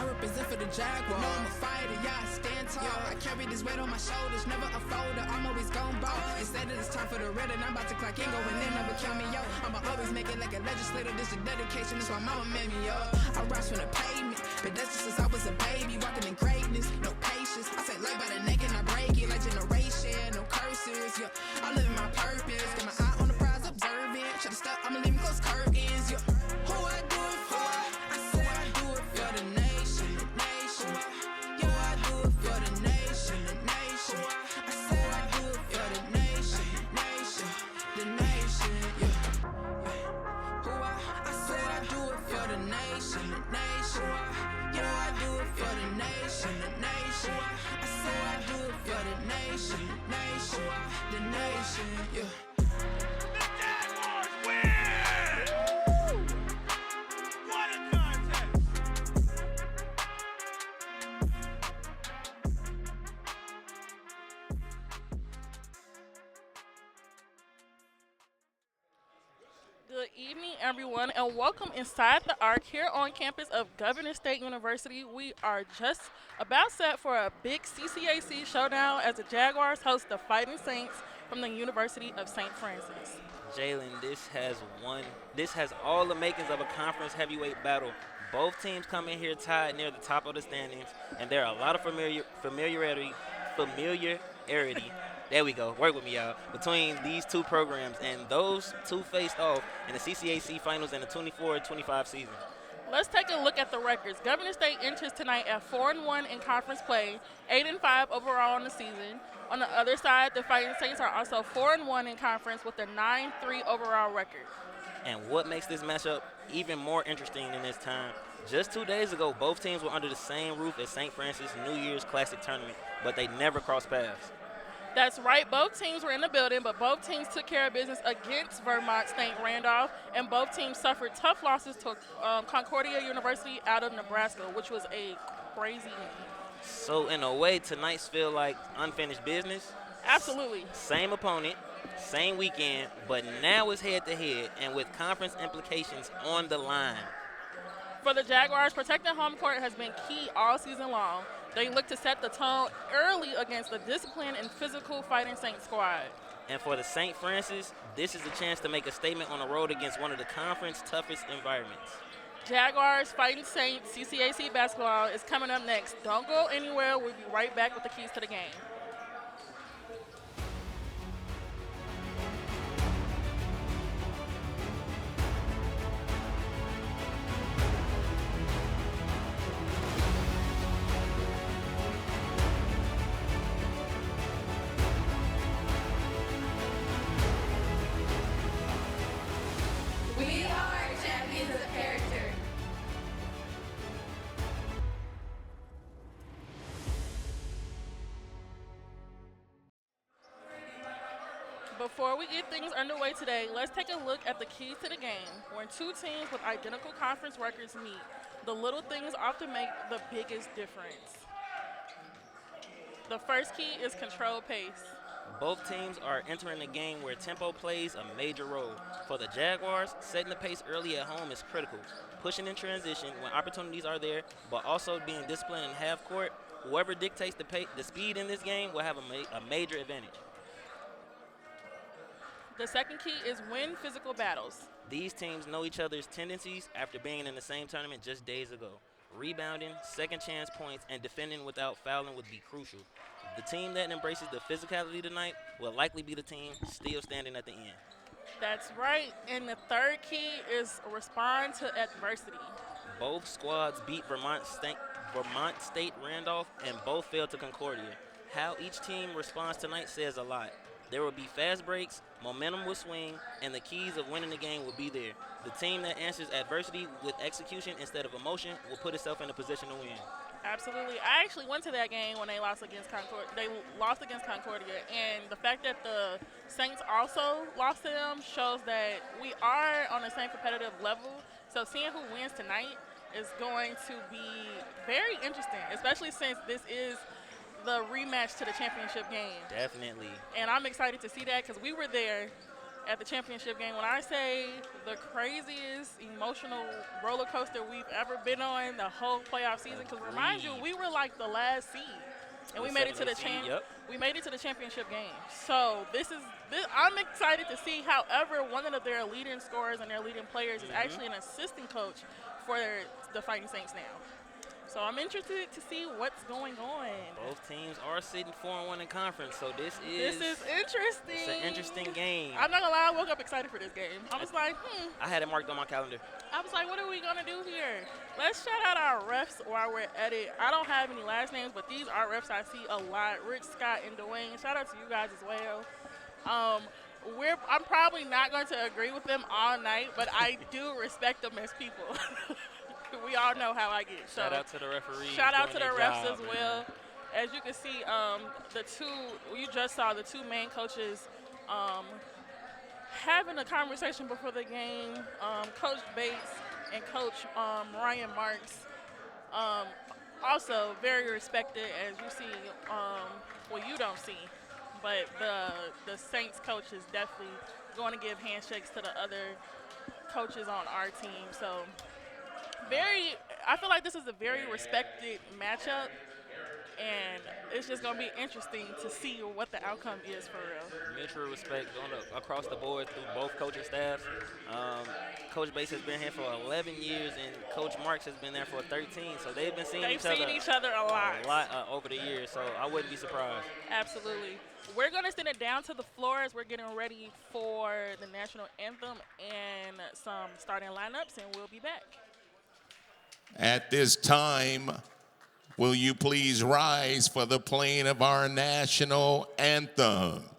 I represent for the Jaguars. No, I'm a fighter, yeah, I stand tall. I carry this weight on my shoulders, never a folder. I'm always gon' ball. They said that it's time for the red, and I'm about to clock in, go and then never count me out. I'ma always make it like a legislator. This is dedication, that's why mama made me up. I rise from the pavement, but that's just since I was a baby, walking in greatness, no patience. I say life by the neck and I break it like generation, no curses. Yeah, I live in my purpose, got my eye on the prize, observing. Try to stop, I'ma leave 'em close curtains. Yeah, who I do it for? I say I do it for the nation, the nation. Yo, I do it for the nation, the nation. I say I do it for the nation, the nation, the nation. Yeah, who I say I do it for the nation, the nation. Yo, I do it for the nation, the nation. I say I do it for the nation, the nation, the nation. Yeah. Good evening, everyone, and welcome inside the Arc here on campus of Governor State University. We are just about set for a big CCAC showdown as the Jaguars host the Fighting Saints from the University of St. Francis. Jalen, this has all the makings of a conference heavyweight battle. Both teams come in here tied near the top of the standings, and there are a lot of familiarity. There we go. Work with me, y'all. Between these two programs, and those two faced off in the CCAC finals in the 24-25 season. Let's take a look at the records. Governor State enters tonight at 4-1 in conference play, 8-5 overall in the season. On the other side, the Fighting Saints are also 4-1 in conference with a 9-3 overall record. And what makes this matchup even more interesting in this time, just 2 days ago, both teams were under the same roof at St. Francis New Year's Classic Tournament, but they never crossed paths. That's right. Both teams were in the building, but both teams took care of business against Vermont State Randolph, and both teams suffered tough losses to Concordia University out of Nebraska, which was a crazy game. So, in a way, tonight's feel like unfinished business. Absolutely. Same opponent, same weekend, but now it's head-to-head, and with conference implications on the line. For the Jaguars, protecting home court has been key all season long. They look to set the tone early against the disciplined and physical Fighting Saints squad. And for the St. Francis, this is a chance to make a statement on the road against one of the conference's toughest environments. Jaguars Fighting Saints CCAC basketball is coming up next. Don't go anywhere. We'll be right back with the keys to the game. We are champions of character. Before we get things underway today, let's take a look at the keys to the game. When two teams with identical conference records meet, the little things often make the biggest difference. The first key is control pace. Both teams are entering a game where tempo plays a major role. For the Jaguars, setting the pace early at home is critical. Pushing in transition when opportunities are there, but also being disciplined in half court. Whoever dictates the speed in this game will have a major advantage. The second key is win physical battles. These teams know each other's tendencies after being in the same tournament just days ago. Rebounding, second chance points, and defending without fouling would be crucial. The team that embraces the physicality tonight will likely be the team still standing at the end. That's right. And the third key is respond to adversity. Both squads beat Vermont State Randolph, and both fell to Concordia. How each team responds tonight says a lot. There will be fast breaks, momentum will swing, and the keys of winning the game will be there. The team that answers adversity with execution instead of emotion will put itself in a position to win. Absolutely. I actually went to that game when they lost against Concordia. They lost against Concordia, and the fact that the Saints also lost to them shows that we are on the same competitive level. So seeing who wins tonight is going to be very interesting, especially since this is the rematch to the championship game. Definitely. And I'm excited to see that because we were there at the championship game. When I say the craziest emotional roller coaster we've ever been on the whole playoff season, because remind you, we were like the last seed, and we made it to the we made it to the championship game. So I'm excited to see. However, one of their leading scorers and their leading players is actually an assistant coach for the Fighting Saints now. So I'm interested to see what's going on. Both teams are sitting 4-1 in conference, so this is interesting. It's an interesting game. I'm not gonna lie, I woke up excited for this game. I was like, I had it marked on my calendar. I was like, what are we gonna do here? Let's shout out our refs while we're at it. I don't have any last names, but these are refs I see a lot. Rich, Scott, and Dwayne. Shout out to you guys as well. I'm probably not going to agree with them all night, but I do respect them as people. We all know how I get. So shout out to the referees. Shout out to the refs as well. As you can see, you just saw the two main coaches having a conversation before the game. Coach Bates and Coach Ryan Marks. Also very respected, as you see. Well, you don't see, but the Saints coach is definitely going to give handshakes to the other coaches on our team. So I feel like this is a very respected matchup, and it's just going to be interesting to see what the outcome is for real. Mutual respect across the board through both coaching staffs. Coach Bates has been here for 11 years, and Coach Marks has been there for 13. So they've been seeing each other a lot over the years. So I wouldn't be surprised. Absolutely. We're going to send it down to the floor as we're getting ready for the national anthem and some starting lineups, and we'll be back. At this time, will you please rise for the playing of our national anthem?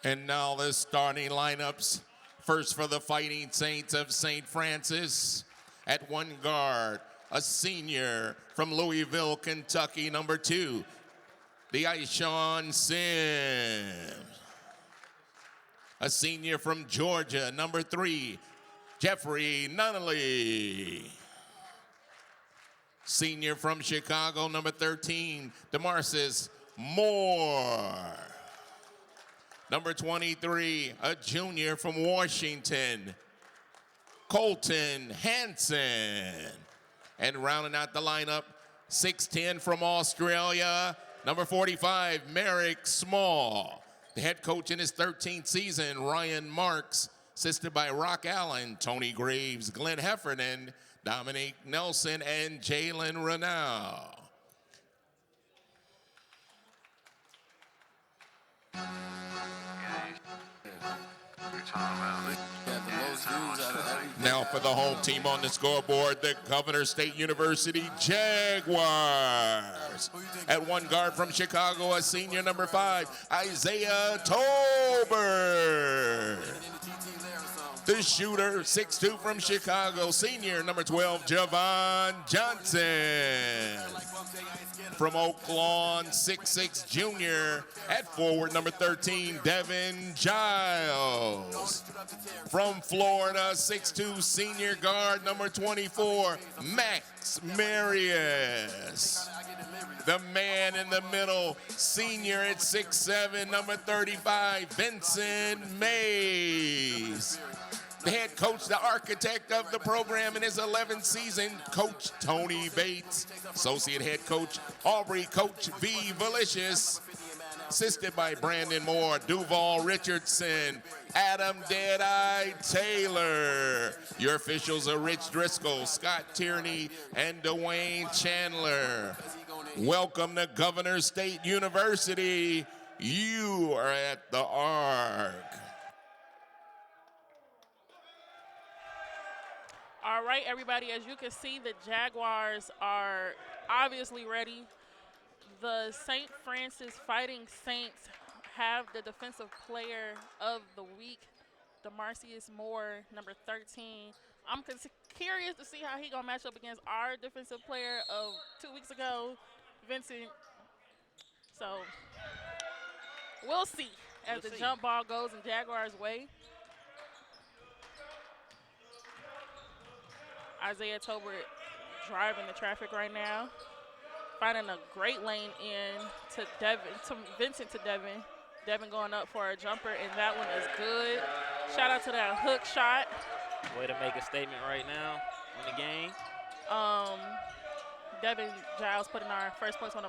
And now the starting lineups. First for the Fighting Saints of St. Francis. At one guard, a senior from Louisville, Kentucky, number 2, Deishawn Sims. A senior from Georgia, number 3, Jeffrey Nunnally. Senior from Chicago, number 13, DeMarcus Moore. Number 23, a junior from Washington, Colton Hansen. And rounding out the lineup, 6'10" from Australia, number 45, Merrick Small. The head coach in his 13th season, Ryan Marks, assisted by Rock Allen, Tony Graves, Glenn Heffernan, Dominique Nelson, and Jalen Renau. Now for the home team on the scoreboard, the Governor State University Jaguars. At one guard from Chicago, a senior, number 5, Isaiah Tolbert. The shooter, 6'2" from Chicago, senior, number 12, Javon Johnson. From Oak Lawn, 6'6", junior, at forward, number 13, Devin Giles. From Florida, 6'2", senior guard, number 24, Max Marius. The man in the middle, senior at 6'7", number 35, Vincent Mays. The head coach, the architect of the program in his 11th season, Coach Tony Bates. Associate head coach, Aubrey Coach V. Valicious. Assisted by Brandon Moore, Duval Richardson, Adam Deadeye Taylor. Your officials are Rich Driscoll, Scott Tierney, and Dwayne Chandler. Welcome to Governor State University. You are at the Arc. All right, everybody, as you can see, the Jaguars are obviously ready. The St. Francis Fighting Saints have the Defensive Player of the Week, DeMarcius Moore, number 13. I'm curious to see how he gonna match up against our Defensive Player of 2 weeks ago, Vincent. So we'll see as the jump ball goes in Jaguars' way. Isaiah Tolbert driving the traffic right now, finding a great lane in to Vincent to Devin. Devin going up for a jumper, and that one is good. Shout out to that hook shot. Way to make a statement right now in the game. Devin Giles putting our first points on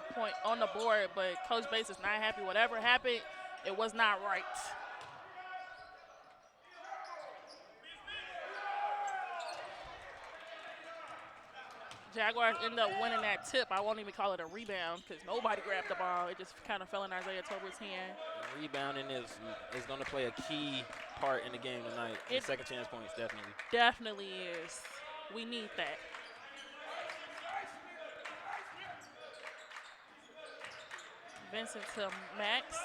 the board, but Coach Bates is not happy. Whatever happened, it was not right. Jaguars end up winning that tip. I won't even call it a rebound because nobody grabbed the ball. It just kind of fell in Isaiah Tolbert's hand. Rebounding is going to play a key part in the game tonight. Second chance points, definitely. Definitely is. We need that. Vincent to Max.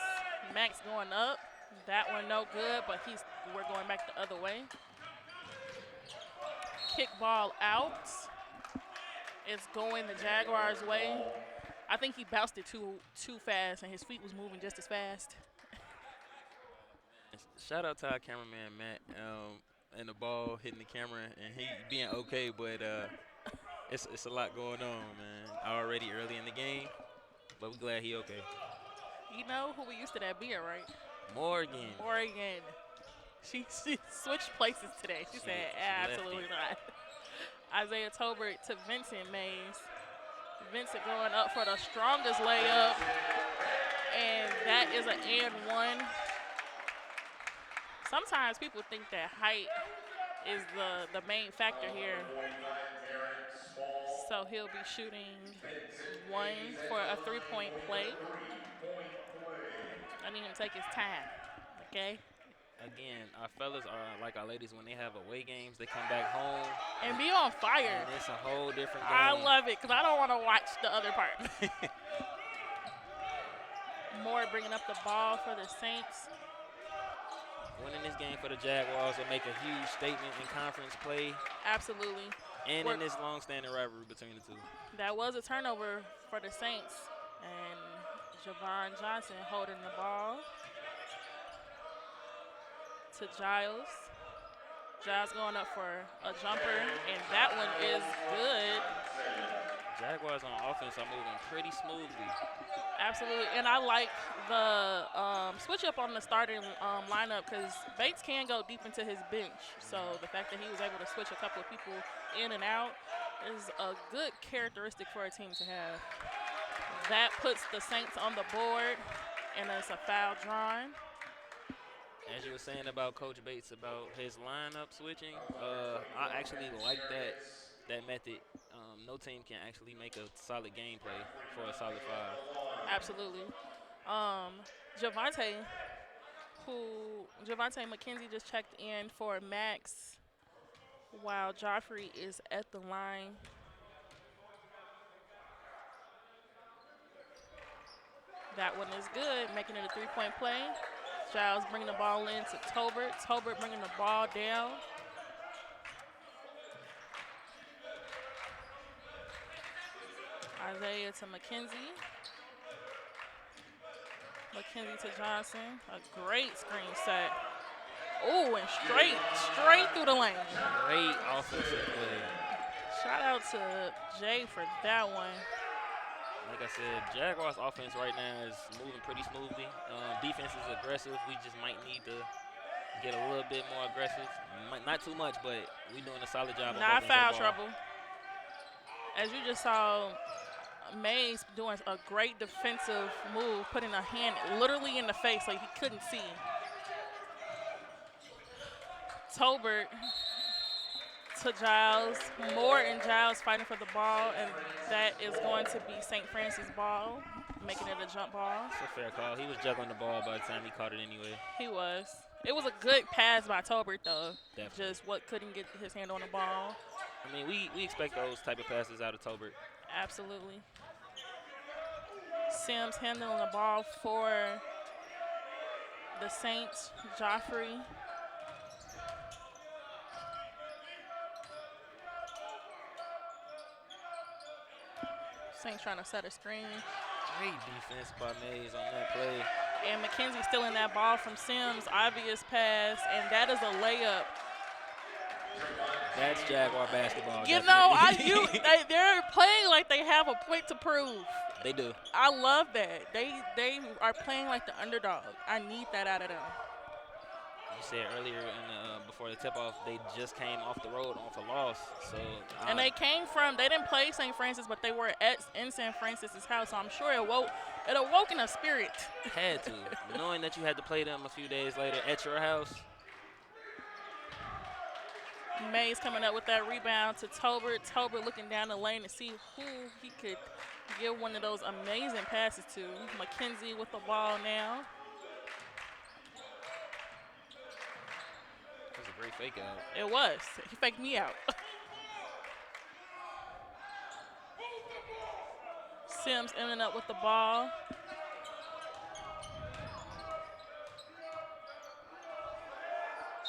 Max going up. That one no good, but we're going back the other way. Kick ball out. It's going the Jaguars' way. I think he bounced it too fast, and his feet was moving just as fast. Shout out to our cameraman, Matt, and the ball hitting the camera, and he being okay, but it's a lot going on, man, already early in the game, but we're glad he okay. You know who we used to that being, right? Morgan. She switched places today. She said, absolutely not. Isaiah Tolbert to Vincent Mays. Vincent going up for the strongest layup. And that is an and one. Sometimes people think that height is the main factor here. So he'll be shooting one for a three-point play. I need him to take his time, okay? Again, our fellas are like our ladies when they have away games. They come back home and be on fire. And it's a whole different game. I love it because I don't want to watch the other part. Moore bringing up the ball for the Saints. Winning this game for the Jaguars will make a huge statement in conference play. Absolutely. And in this long-standing rivalry between the two. That was a turnover for the Saints. And Javon Johnson holding the ball to Giles. Giles going up for a jumper, and that one is good. Jaguars on offense are moving pretty smoothly. Absolutely, and I like the switch up on the starting lineup because Bates can go deep into his bench. So the fact that he was able to switch a couple of people in and out is a good characteristic for a team to have. That puts the Saints on the board, and it's a foul drawn. As you were saying about Coach Bates about his lineup switching, I actually like that method. No team can actually make a solid gameplay for a solid five. Absolutely. Javante McKenzie just checked in for Max while Joffrey is at the line. That one is good, making it a three-point play. Giles bringing the ball in to Tolbert. Tolbert bringing the ball down. Isaiah to McKenzie. McKenzie to Johnson. A great screen set. Ooh, and straight through the lane. Great offensive play. Shout out to Jay for that one. Like I said, Jaguars offense right now is moving pretty smoothly. Defense is aggressive. We just might need to get a little bit more aggressive. Not too much, but we're doing a solid job. Not foul trouble. As you just saw, Mays doing a great defensive move, putting a hand literally in the face like he couldn't see. Tolbert to Giles. Moore and Giles fighting for the ball, and that is going to be St. Francis' ball, making it a jump ball. It's a fair call. He was juggling the ball by the time he caught it anyway. He was. It was a good pass by Tolbert, though. Definitely. Just couldn't get his hand on the ball. I mean, we expect those type of passes out of Tolbert. Absolutely. Sims handling the ball for the Saints. Joffrey. Saints trying to set a screen. Great defense by Mays on that play. And McKenzie stealing that ball from Sims. Obvious pass, and that is a layup. That's Jaguar basketball. You know, they're playing like they have a point to prove. They do. I love that. They are playing like the underdog. I need that out of them. You said earlier before the tip-off, they just came off the road off a loss. So and they didn't play St. Francis, but they were in St. Francis's house. So I'm sure it awoke in a spirit. Had to, knowing that you had to play them a few days later at your house. Mays coming up with that rebound to Tolbert. Tolbert looking down the lane to see who he could give one of those amazing passes to. McKenzie with the ball now. That was a great fake out. It was. He faked me out. Sims ending up with the ball.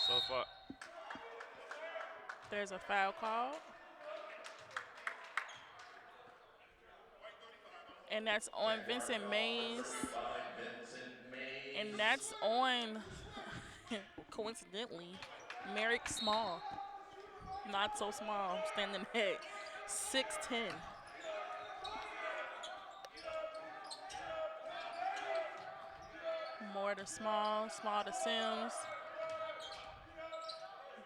So far. There's a foul call. And that's on Vincent Mays. And that's on, coincidentally, Merrick Small. Not so small, standing at 6'10". More to Small, Small to Sims.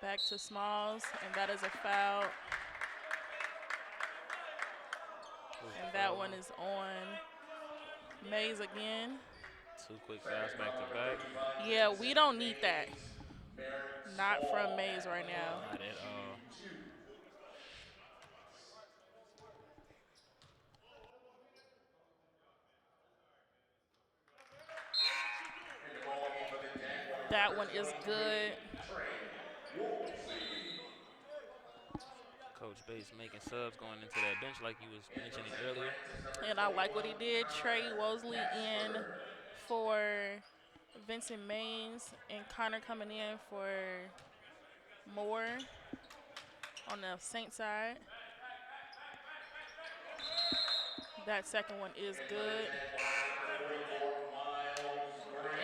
Back to Smalls, and that is a foul. And that one is on Mays again. 2 quick fouls back to back. Yeah, we don't need that. Not from Mays right now. Not at all. That one is good. Coach Bates making subs going into that bench like you was mentioning earlier. And I like what he did. Trey Wosley in for Vincent Mays and Connor coming in for Moore on the Saint side. That second one is good.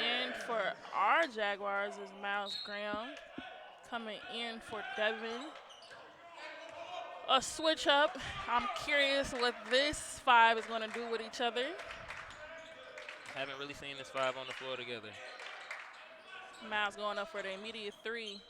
And for our Jaguars is Miles Graham coming in for Devin. A switch up. I'm curious what this five is going to do with each other. Haven't really seen this five on the floor together. Miles going up for the immediate three.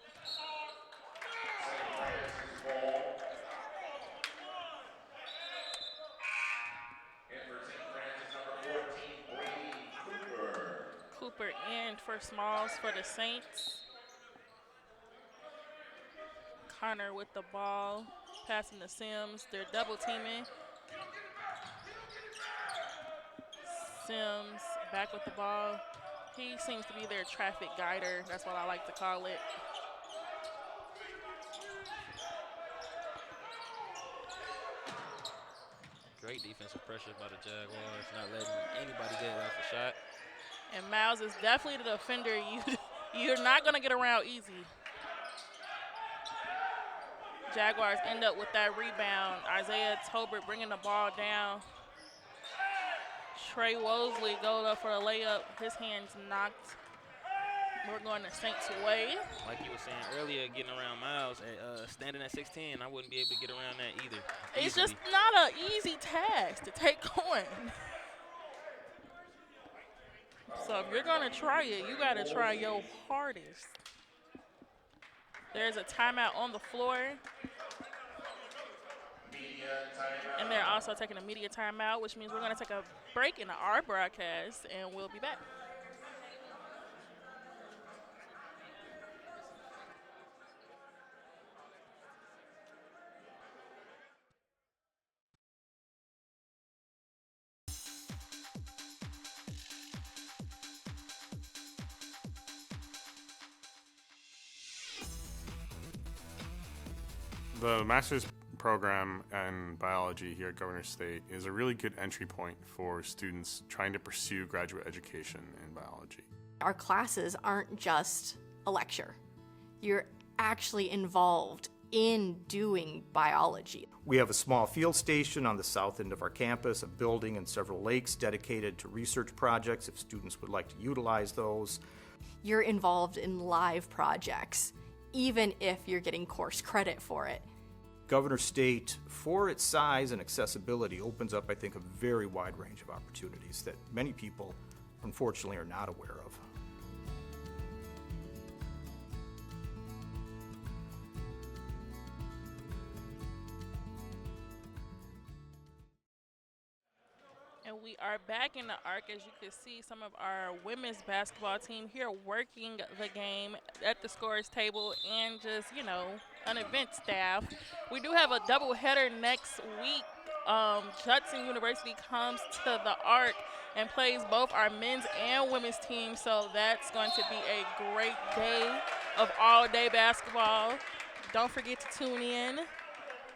Cooper in for Smalls for the Saints. Connor with the ball, passing to Sims. They're double teaming. Sims back with the ball. He seems to be their traffic guider. That's what I like to call it. Great defensive pressure by the Jaguars, not letting anybody get off the shot. And Miles is definitely the defender you're not going to get around easy. Jaguars end up with that rebound. Isaiah Tolbert bringing the ball down. Trey Wosley goes up for a layup. His hand's knocked. We're going the Saints' way. Like you were saying earlier, getting around Miles, standing at 6'10", I wouldn't be able to get around that either. It's easily. just not an easy task to take on. So if you're going to try it, you got to try your hardest. There's a timeout on the floor. And they're also taking a media timeout, which means we're going to take a break in our broadcast, and we'll be back. The master's program in biology here at Governor State is a really good entry point for students trying to pursue graduate education in biology. Our classes aren't just a lecture. You're actually involved in doing biology. We have a small field station on the south end of our campus, a building and several lakes dedicated to research projects if students would like to utilize those. You're involved in live projects, even if you're getting course credit for it. Governor State, for its size and accessibility, opens up, I think, a very wide range of opportunities that many people, unfortunately, are not aware of. And we are back in the arc. As you can see, some of our women's basketball team here working the game at the scorer's table and just, an event staff. We do have a doubleheader next week. Judson University comes to the arc and plays both our men's and women's teams, so that's going to be a great day of all-day basketball. Don't forget to tune in.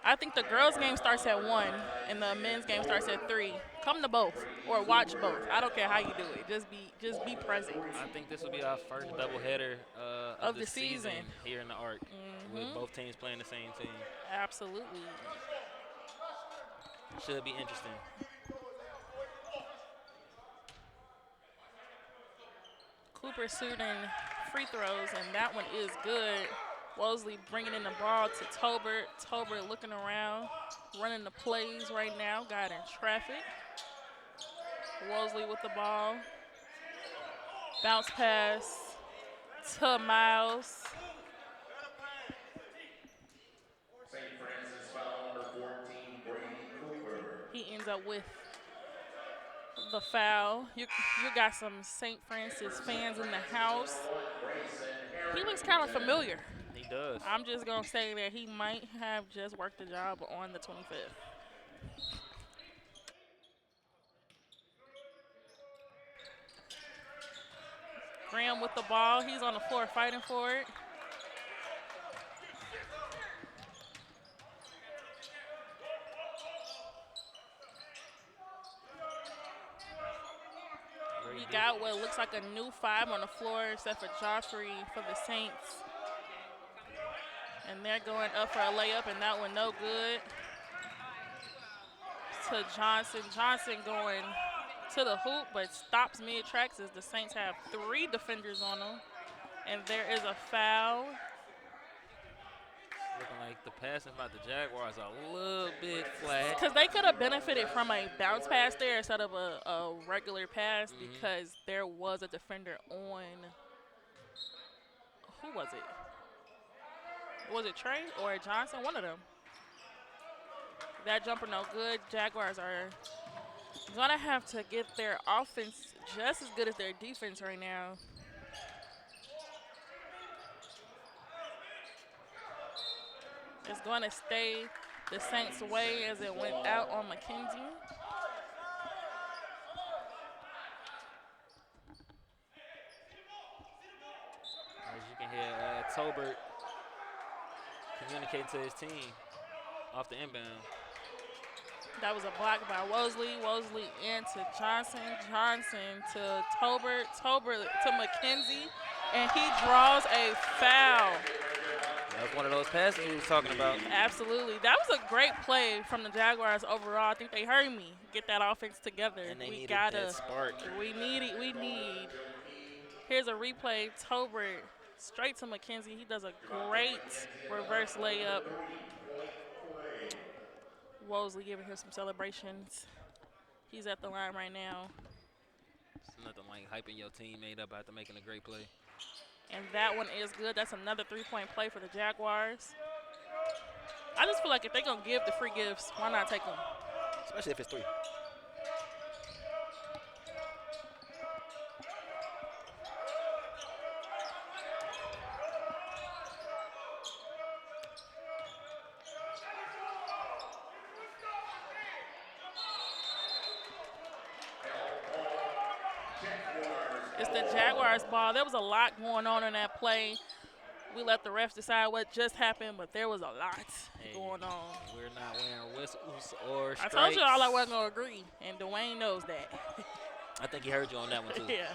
I think the girls' game starts at 1 and the men's game starts at 3. Come to both or watch both. I don't care how you do it. Just be present. I think this will be our first doubleheader of the season here in the arc, with both teams playing the same team. Absolutely. Should be interesting. Cooper shooting free throws, and that one is good. Wosley bringing in the ball to Tolbert. Tolbert looking around, running the plays right now, got in traffic. Wosley with the ball. Bounce pass to Miles. He ends up with the foul. You got some St. Francis fans in the house. He looks kind of familiar. He does. I'm just going to say that he might have just worked the job on the 25th. Graham with the ball. He's on the floor fighting for it. We got what looks like a new 5 on the floor except for Joffrey for the Saints. And they're going up for a layup, and that one no good. To Johnson. Johnson going to the hoop, but stops mid-tracks as the Saints have 3 defenders on them. And there is a foul. Looking like the passing by the Jaguars a little bit flat. Because they could have benefited from a bounce pass there instead of a regular pass because there was a defender on. Who was it? Was it Trey or Johnson? One of them. That jumper no good. Jaguars are going to have to get their offense just as good as their defense right now. It's going to stay the Saints' way as it went out on McKenzie. As you can hear, Tolbert communicating to his team off the inbound. That was a block by Wosley. Wosley into Johnson. Johnson to Tolbert. Tolbert to McKenzie. And he draws a foul. That was one of those passes we was talking about. Absolutely. That was a great play from the Jaguars overall. I think they heard me get that offense together. And they we needed gotta, that spark. We need. Here's a replay. Tolbert straight to McKenzie. He does a great reverse layup. Wosley giving him some celebrations. He's at the line right now. It's nothing like hyping your teammate up after making a great play. And that one is good. That's another three-point play for the Jaguars. I just feel like if they're going to give the free gifts, why not take them? Especially if it's 3. It's the Jaguars' ball. There was a lot going on in that play. We let the refs decide what just happened, but there was a lot going on. We're not wearing whistles or stripes. I told you all I wasn't going to agree, and Dwayne knows that. I think he heard you on that one, too. Yeah.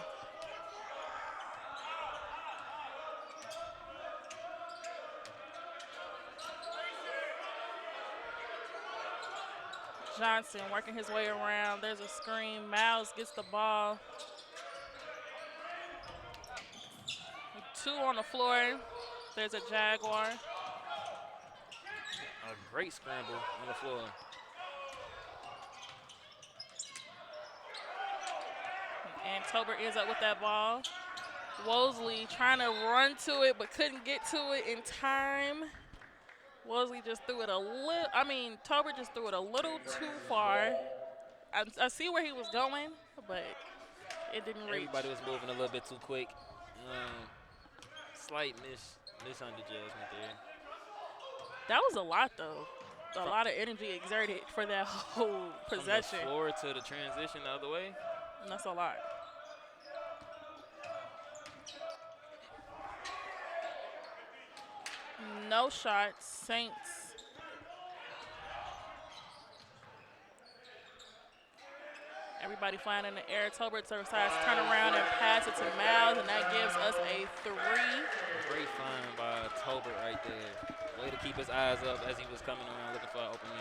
Johnson working his way around. There's a screen. Miles gets the ball. 2 on the floor. There's a Jaguar. A great scramble on the floor. And Tolbert ends up with that ball. Wosley trying to run to it but couldn't get to it in time. Wosley just threw it a little, Tolbert just threw it a little too far. I see where he was going, but it didn't reach. Everybody was moving a little bit too quick. Slight misunderjudgment there. That was a lot, though. A lot of energy exerted for that whole possession. From the floor to the transition the other way. And that's a lot. No shots. Saints. Everybody flying in the air. Tolbert decides to turn around and pass it to Miles, and that gives us a 3. Great find by Tolbert right there. Way to keep his eyes up as he was coming around looking for an open man.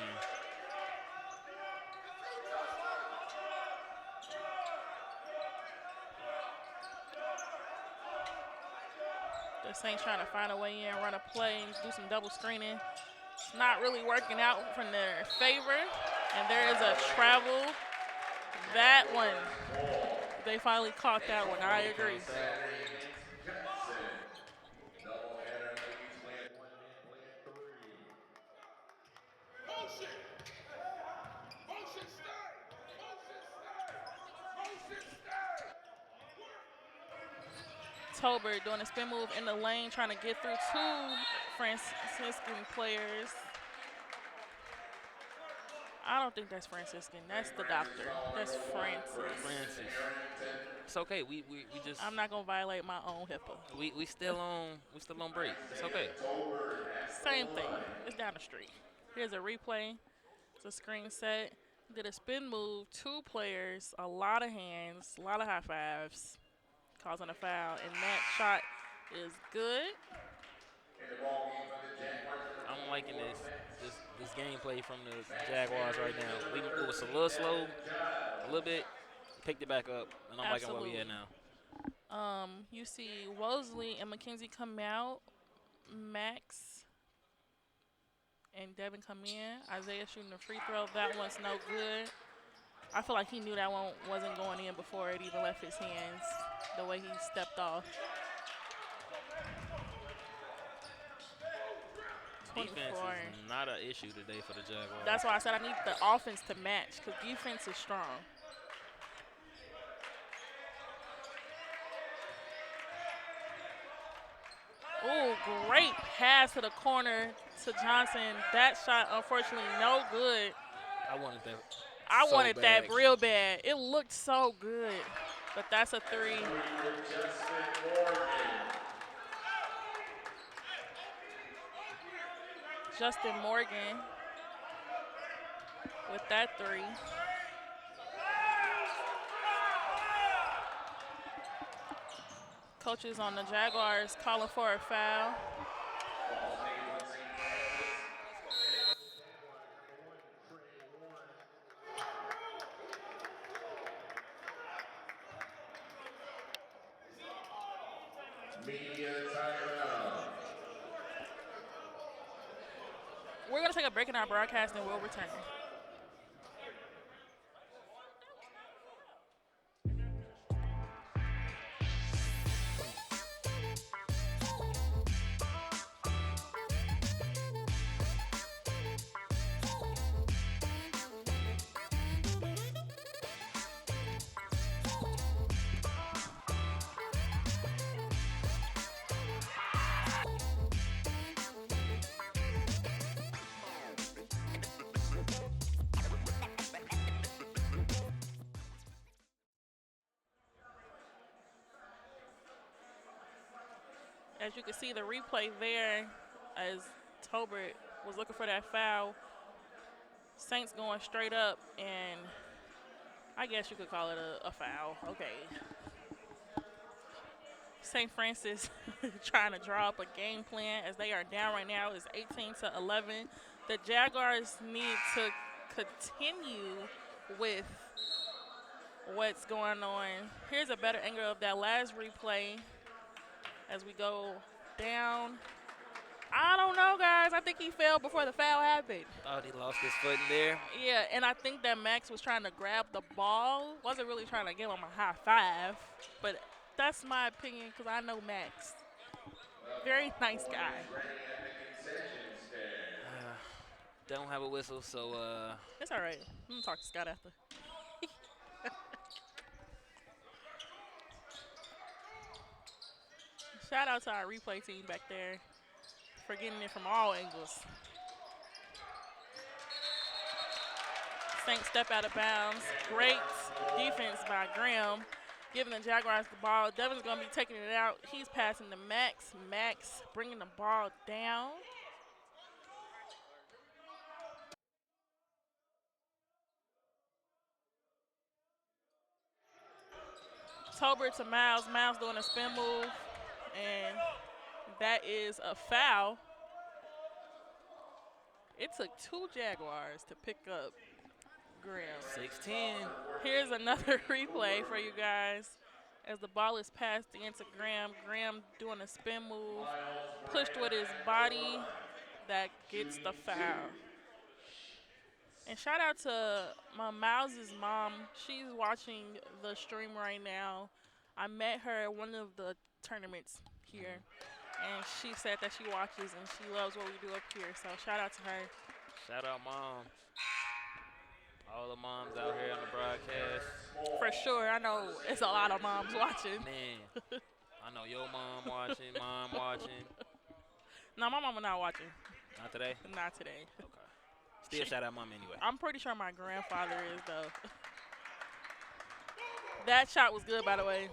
The Saints trying to find a way in, run a play, and do some double screening. It's not really working out from their favor. And there is a travel. That one, they finally caught that one. I agree. Tolbert doing a spin move in the lane, trying to get through 2 Franciscan players. I don't think that's Franciscan. That's the doctor. That's Francis. It's okay. We just. I'm not gonna violate my own HIPAA. We still on break. It's okay. Same thing. It's down the street. Here's a replay. It's a screen set. Did a spin move. 2 players. A lot of hands. A lot of high fives. Causing a foul, and that shot is good. I'm liking this gameplay from the Jaguars right now. It was a little slow, a little bit, picked it back up, and I'm liking where we at now. You see Wosley and McKenzie come out, Max and Devin come in. Isaiah shooting a free throw. That one's no good. I feel like he knew that one wasn't going in before it even left his hands, the way he stepped off. Defense is not an issue today for the Jaguars. That's why I said I need the offense to match, because defense is strong. Ooh, great pass to the corner to Johnson. That shot, unfortunately, no good. I wanted that. I wanted that real bad. It looked so good, but that's a 3. Justin Morgan with that 3. Coaches on the Jaguars calling for a foul. Media timeout. We're going to take a break in our broadcast and we'll return. As you can see the replay there, as Tolbert was looking for that foul, Saints going straight up, and I guess you could call it a foul. Okay. St. Francis trying to draw up a game plan as they are down right now. It's 18-11. The Jaguars need to continue with what's going on. Here's a better angle of that last replay as we go down. I don't know, guys. I think he fell before the foul happened. Thought he lost his foot in there. Yeah, and I think that Max was trying to grab the ball. Wasn't really trying to give him a high five, but that's my opinion because I know Max. Very nice guy. Don't have a whistle, so It's all right. I'm going to talk to Scott after. Shout out to our replay team back there for getting it from all angles. Saints step out of bounds. Great defense by Graham, giving the Jaguars the ball. Devin's going to be taking it out. He's passing to Max. Max bringing the ball down. Tolbert to Miles. Miles doing a spin move, and that is a foul. It took two Jaguars to pick up Graham. 6-10. Here's another replay for you guys as the ball is passed into Graham. Graham doing a spin move, pushed with his body, that gets the foul. And shout out to my Miles' mom. She's watching the stream right now. I met her at one of the tournaments here, and she said that she watches and she loves what we do up here. So shout out to her. Shout out, Mom. All the moms out here on the broadcast. For sure. I know it's a lot of moms watching. Man, I know your mom watching, mom watching. No, my mama not watching. Not today? Not today. Okay. Still shout out mom anyway. I'm pretty sure my grandfather is, though. That shot was good, by the way.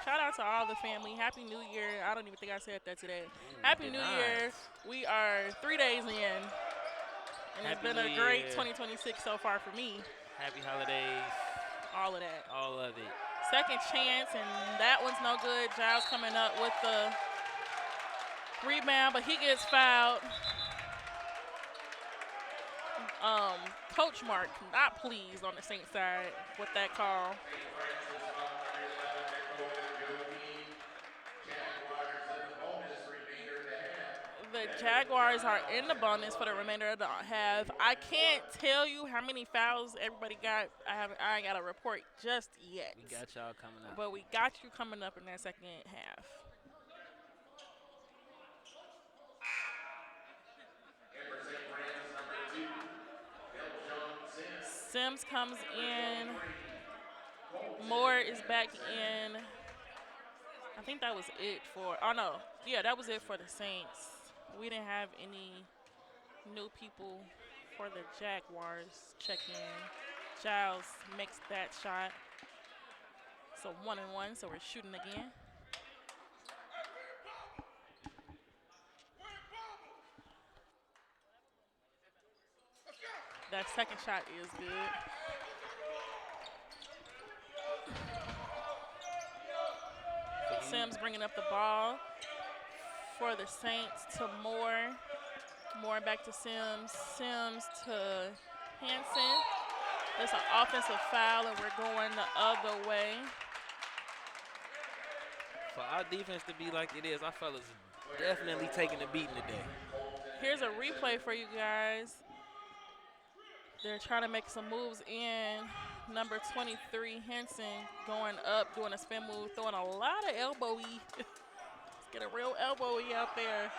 Shout out to all the family. Happy New Year. I don't even think I said that today. Happy New Year. We are 3 days in. And it's been a great 2026 so far for me. Happy holidays. All of that. All of it. Second chance, and that one's no good. Giles coming up with the rebound, but he gets fouled. Coach Mark not pleased on the Saints side with that call. The Jaguars are in the bonus for the remainder of the half. I can't tell you how many fouls everybody got. I ain't got a report just yet. We got y'all coming up. But we got you coming up in that second half. Sims comes in. Moore is back in. I think that was it for, oh no. Yeah, that was it for the Saints. We didn't have any new people for the Jaguars check in. Giles makes that shot. So 1-1, so we're shooting again. That second shot is good. Sims bringing up the ball for the Saints to Moore. Moore back to Sims. Sims to Hansen. That's an offensive foul, and we're going the other way. For our defense to be like it is, our fellas definitely taking the beating today. Here's a replay for you guys. They're trying to make some moves in. Number 23, Henson, going up, doing a spin move, throwing a lot of elbow-y. Let's get a real elbow-y out there.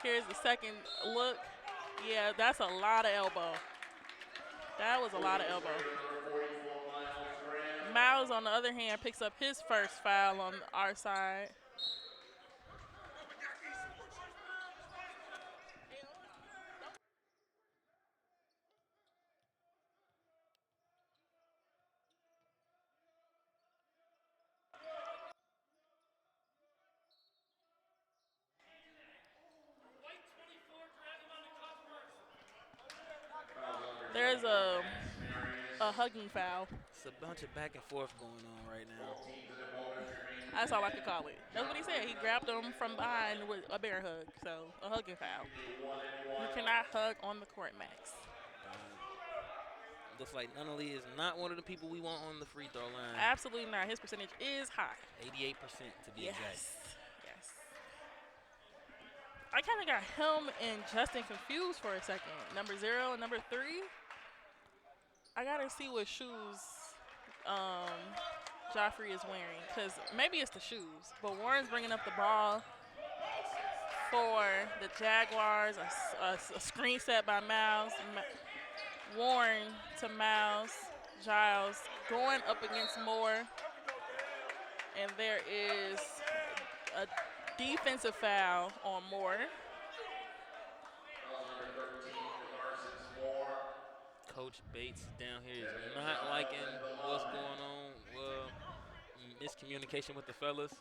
Here's the second look. Yeah, that's a lot of elbow. That was a lot of elbow. Miles, on the other hand, picks up his first foul on our side. There's a hugging foul. It's a bunch of back and forth going on right now. That's all I could call it. That's what he said. He grabbed him from behind with a bear hug. So, a hugging foul. You cannot hug on the court, Max. Looks like Nunnally is not one of the people we want on the free throw line. Absolutely not. His percentage is high. 88% to be exact. Yes. I kind of got him and Justin confused for a second. Number 0 and number 3. I got to see what shoes Joffrey is wearing, because maybe it's the shoes. But Warren's bringing up the ball for the Jaguars. A screen set by Miles. Warren to Miles. Giles going up against Moore. And there is a defensive foul on Moore. Coach Bates down here is not liking what's going on. Well, miscommunication with the fellas.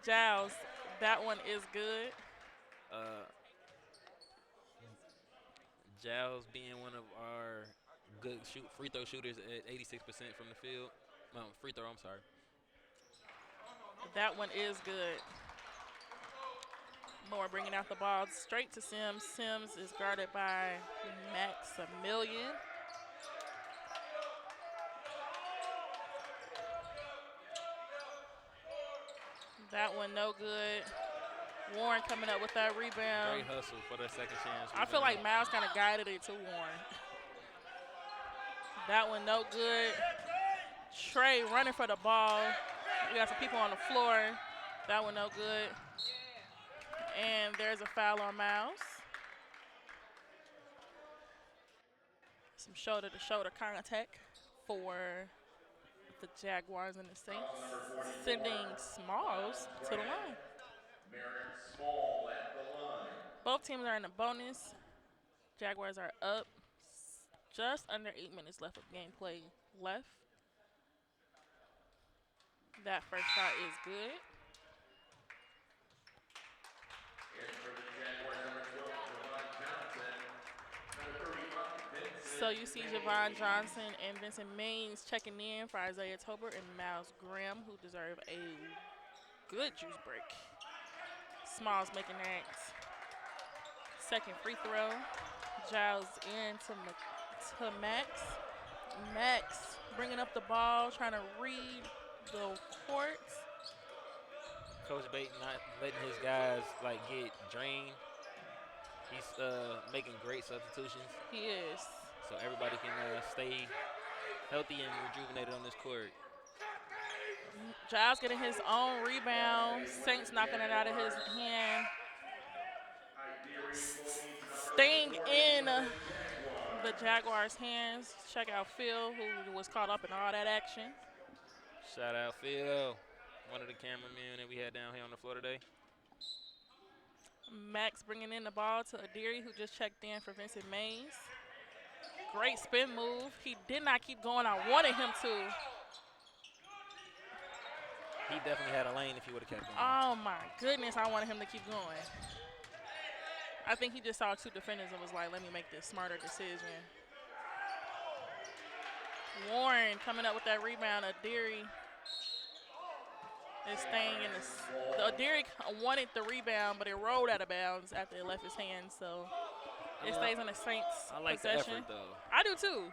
Giles, that one is good. Giles being one of our good free throw shooters at 86% from the field. Free throw, I'm sorry. That one is good. Moore bringing out the ball straight to Sims. Sims is guarded by Maximilian. That one no good. Warren coming up with that rebound. Great hustle for the second chance. I feel like Miles kind of guided it to Warren. That one no good. Trey running for the ball. We got some people on the floor. That one no good. And there's a foul on Miles. Some shoulder-to-shoulder contact for the Jaguars and the Saints. Sending Smalls to the line. Both teams are in a bonus. Jaguars are up. Just under 8 minutes left of gameplay left. That first shot is good. So you see Javon Johnson and Vincent Maines checking in for Isaiah Tober and Miles Graham, who deserve a good juice break. Smalls making that second free throw. Giles in to Max. Max bringing up the ball, trying to read the court. Coach Bates not letting his guys get drained. He's making great substitutions. He is. So everybody can stay healthy and rejuvenated on this court. Giles getting his own rebound. Saints knocking it out of his hand. Staying in the Jaguars' hands. Check out Phil, who was caught up in all that action. Shout out Phil, one of the cameramen that we had down here on the floor today. Max bringing in the ball to Adiri, who just checked in for Vincent Maines. Great spin move. He did not keep going. I wanted him to. He definitely had a lane if he would have kept going. Oh, my goodness. I wanted him to keep going. I think he just saw two defenders and was like, let me make this smarter decision. Warren coming up with that rebound. Adiri is staying in this. Adiri wanted the rebound, but it rolled out of bounds after it left his hand. So it stays in the Saints' I like possession. the effort, though. I do, too.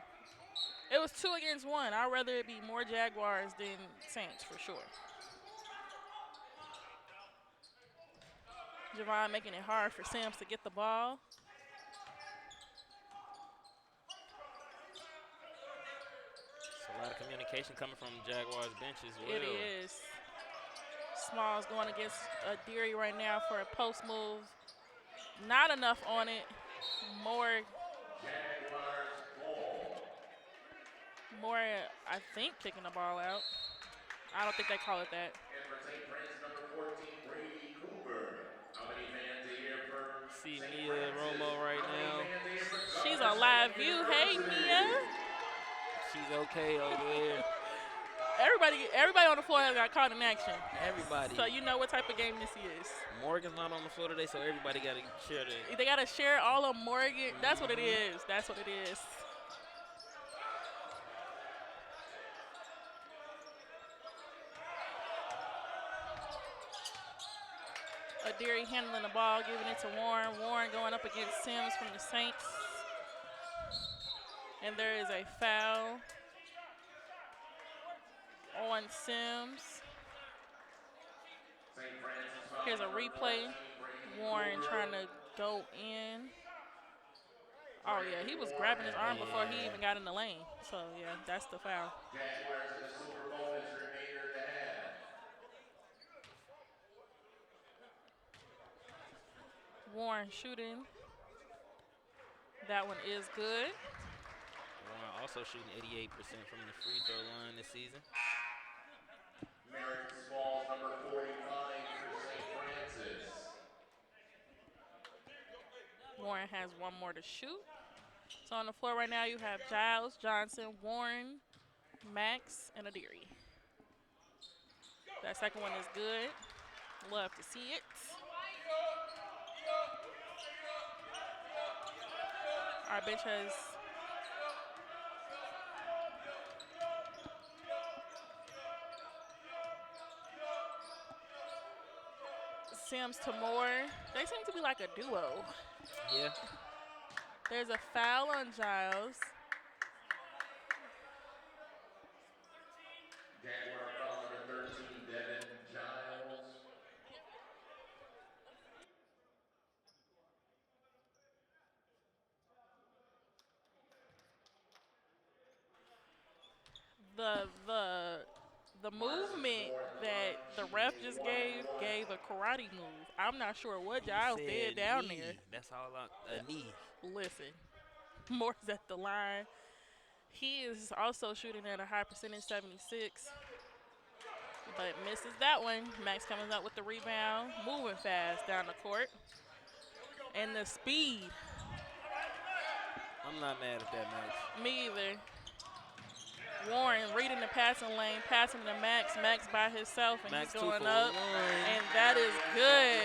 It It was 2 against 1. I'd rather it be more Jaguars than Saints for sure. Javon making it hard for Sims to get the ball. It's a lot of communication coming from Jaguars bench as well. It is. Smalls going against Deary right now for a post move. Not enough on it. More, I think, kicking the ball out. I don't think they call it that. See Mia Romo right now. She's on live view. Hey, Mia. She's okay over there. Everybody on the floor has got caught in action. Everybody. So you know what type of game this is. Morgan's not on the floor today, so everybody got to share that. They got to share all of Morgan. That's what it is. That's what it is. Deary handling the ball, giving it to Warren. Warren going up against Sims from the Saints. And there is a foul on Sims. Here's a replay. Warren trying to go in. Oh, yeah, he was grabbing his arm before he even got in the lane. So, yeah, that's the foul. Warren shooting. That one is good. Warren also shooting 88% from the free throw line this season. Merrick Smalls, number 45 for St. Francis. Warren has one more to shoot. So on the floor right now you have Giles, Johnson, Warren, Max, and Deary. That second one is good. Love to see it. Our bench has Sims to Moore. They seem to be like a duo. Yeah. There's a foul on Giles. Jaguar foul number 13, Devin Giles. The movement that the ref just gave a karate move. I'm not sure what Giles did down knee. there. That's all a knee. Listen, Moore's at the line. He is also shooting at a high percentage, 76, but misses that one. Max comes out with the rebound, moving fast down the court, and the speed. I'm not mad at that, Max. Me either. Warren reading the passing lane, passing to Max. Max by himself, and Max he's 2 going for up. 1. And that is good.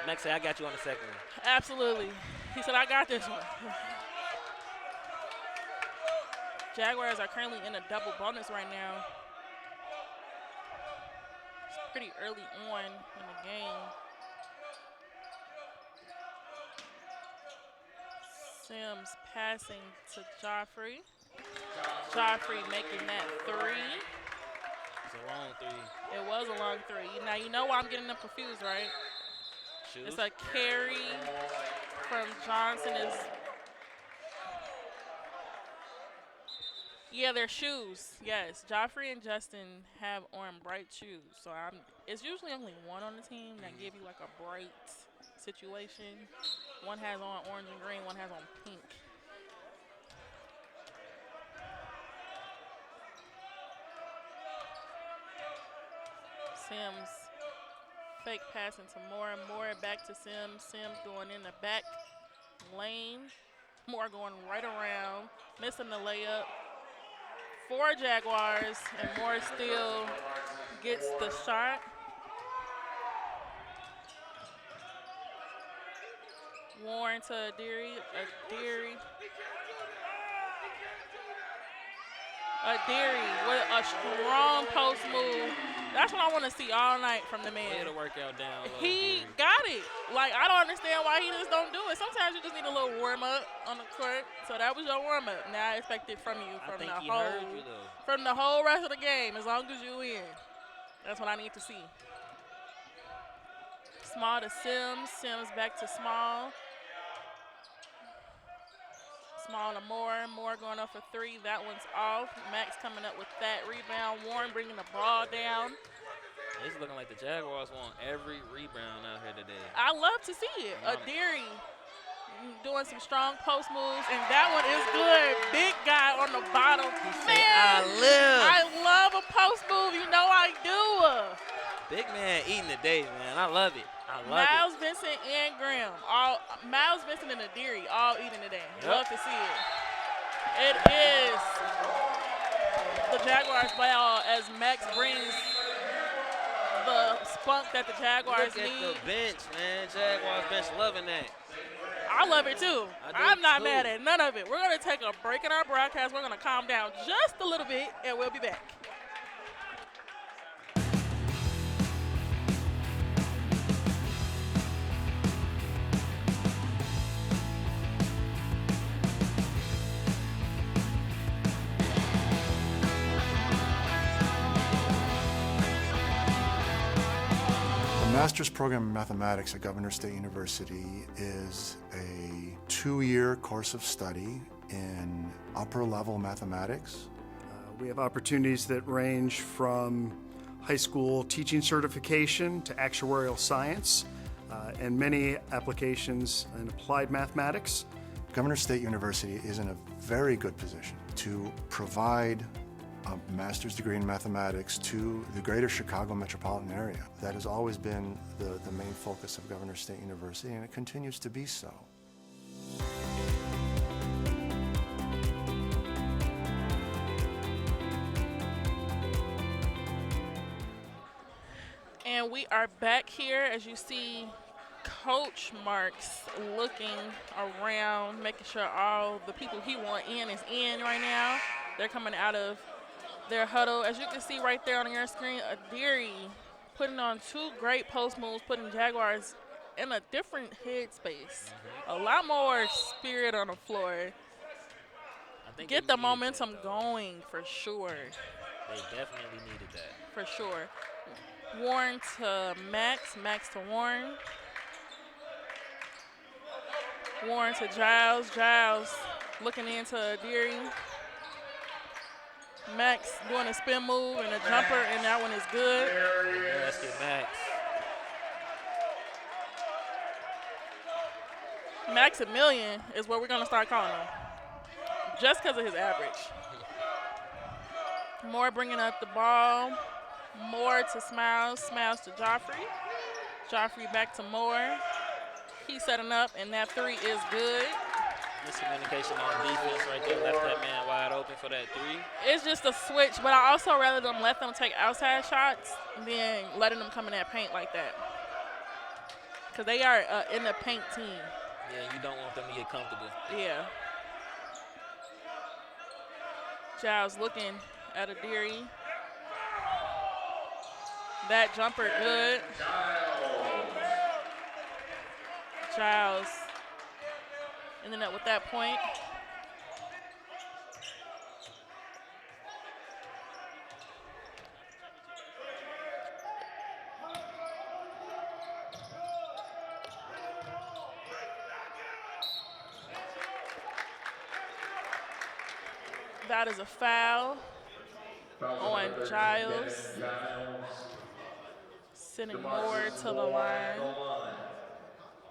Max said, I got you on the second one. Absolutely. He said, I got this one. Jaguars are currently in a double bonus right now. It's pretty early on in the game. Sims passing to Joffrey. Joffrey making that three. It's a long three. It was a long three. Now you know why I'm getting them confused, right? Shoes. It's a carry from Johnson. Yeah, their shoes. Yes, Joffrey and Justin have on bright shoes. So it's usually only one on the team that give you like a bright situation. One has on orange and green, one has on pink. Sims fake passing to Moore. Moore back to Sims. Sims going in the back lane. Moore going right around, missing the layup. 4 Jaguars, and Moore still gets the shot. Warren to Deary. Deary with a strong post move. That's what I want to see all night from the man. Way to work out down low. He Deary. got it. Like, I don't understand why he just don't do it. Sometimes you just need a little warm-up on the court. So that was your warm-up. Now I expect it from you I think he heard you, though. from the whole rest of the game, as long as you win. That's what I need to see. Small to Sims. Sims back to Small. Small to Moore. Moore going up for three. That one's off. Max coming up with that rebound. Warren bringing the ball down. It's looking like the Jaguars want every rebound out here today. I love to see it. Deary doing some strong post moves, and that one is good. Big guy on the bottom. Man, I love a post move. You know I do. Big man eating the day, man. I love it. I love Miles Vincent and Graham, Miles Vincent and Deary all eating today. Yep. Love to see it. It is the Jaguars ball as Max brings the spunk that the Jaguars Look at need. the bench, man. Jaguars bench loving that. I love it too. I do I'm not too. mad at none of it. We're going to take a break in our broadcast. We're going to calm down just a little bit, and we'll be back. The Master's Program in Mathematics at Governor State University is a 2-year course of study in upper-level mathematics. We have opportunities that range from high school teaching certification to actuarial science and many applications in applied mathematics. Governor State University is in a very good position to provide a master's degree in mathematics to the greater Chicago metropolitan area. That has always been the main focus of Governor State University, and it continues to be so. And we are back here, as you see Coach Marks looking around, making sure all the people he wants in is in right now. They're coming out of their huddle. As you can see right there on your screen, Deary putting on 2 great post moves, putting Jaguars in a different headspace. A lot more spirit on the floor. I think Get they the needed momentum that, though. going for sure. They definitely needed that. For sure. Warren to Max, Max to Warren. Warren to Giles, Giles looking into Deary. Max doing a spin move and a jumper, and that one is good. Basket Max. Maximilian is what we're going to start calling him, just because of his average. Moore bringing up the ball. Moore to Smiles, Smiles to Joffrey. Joffrey back to Moore. He's setting up, and that 3 is good. Miscommunication on defense right there. Left that man wide open for that 3. It's just a switch, but I also rather them let them take outside shots than letting them come in that paint like that. Because they are in the paint team. Yeah, you don't want them to get comfortable. Yeah. Giles looking at a Deary. That jumper good. Giles ending up with that point. That is a foul on Giles. Sending Moore to the line.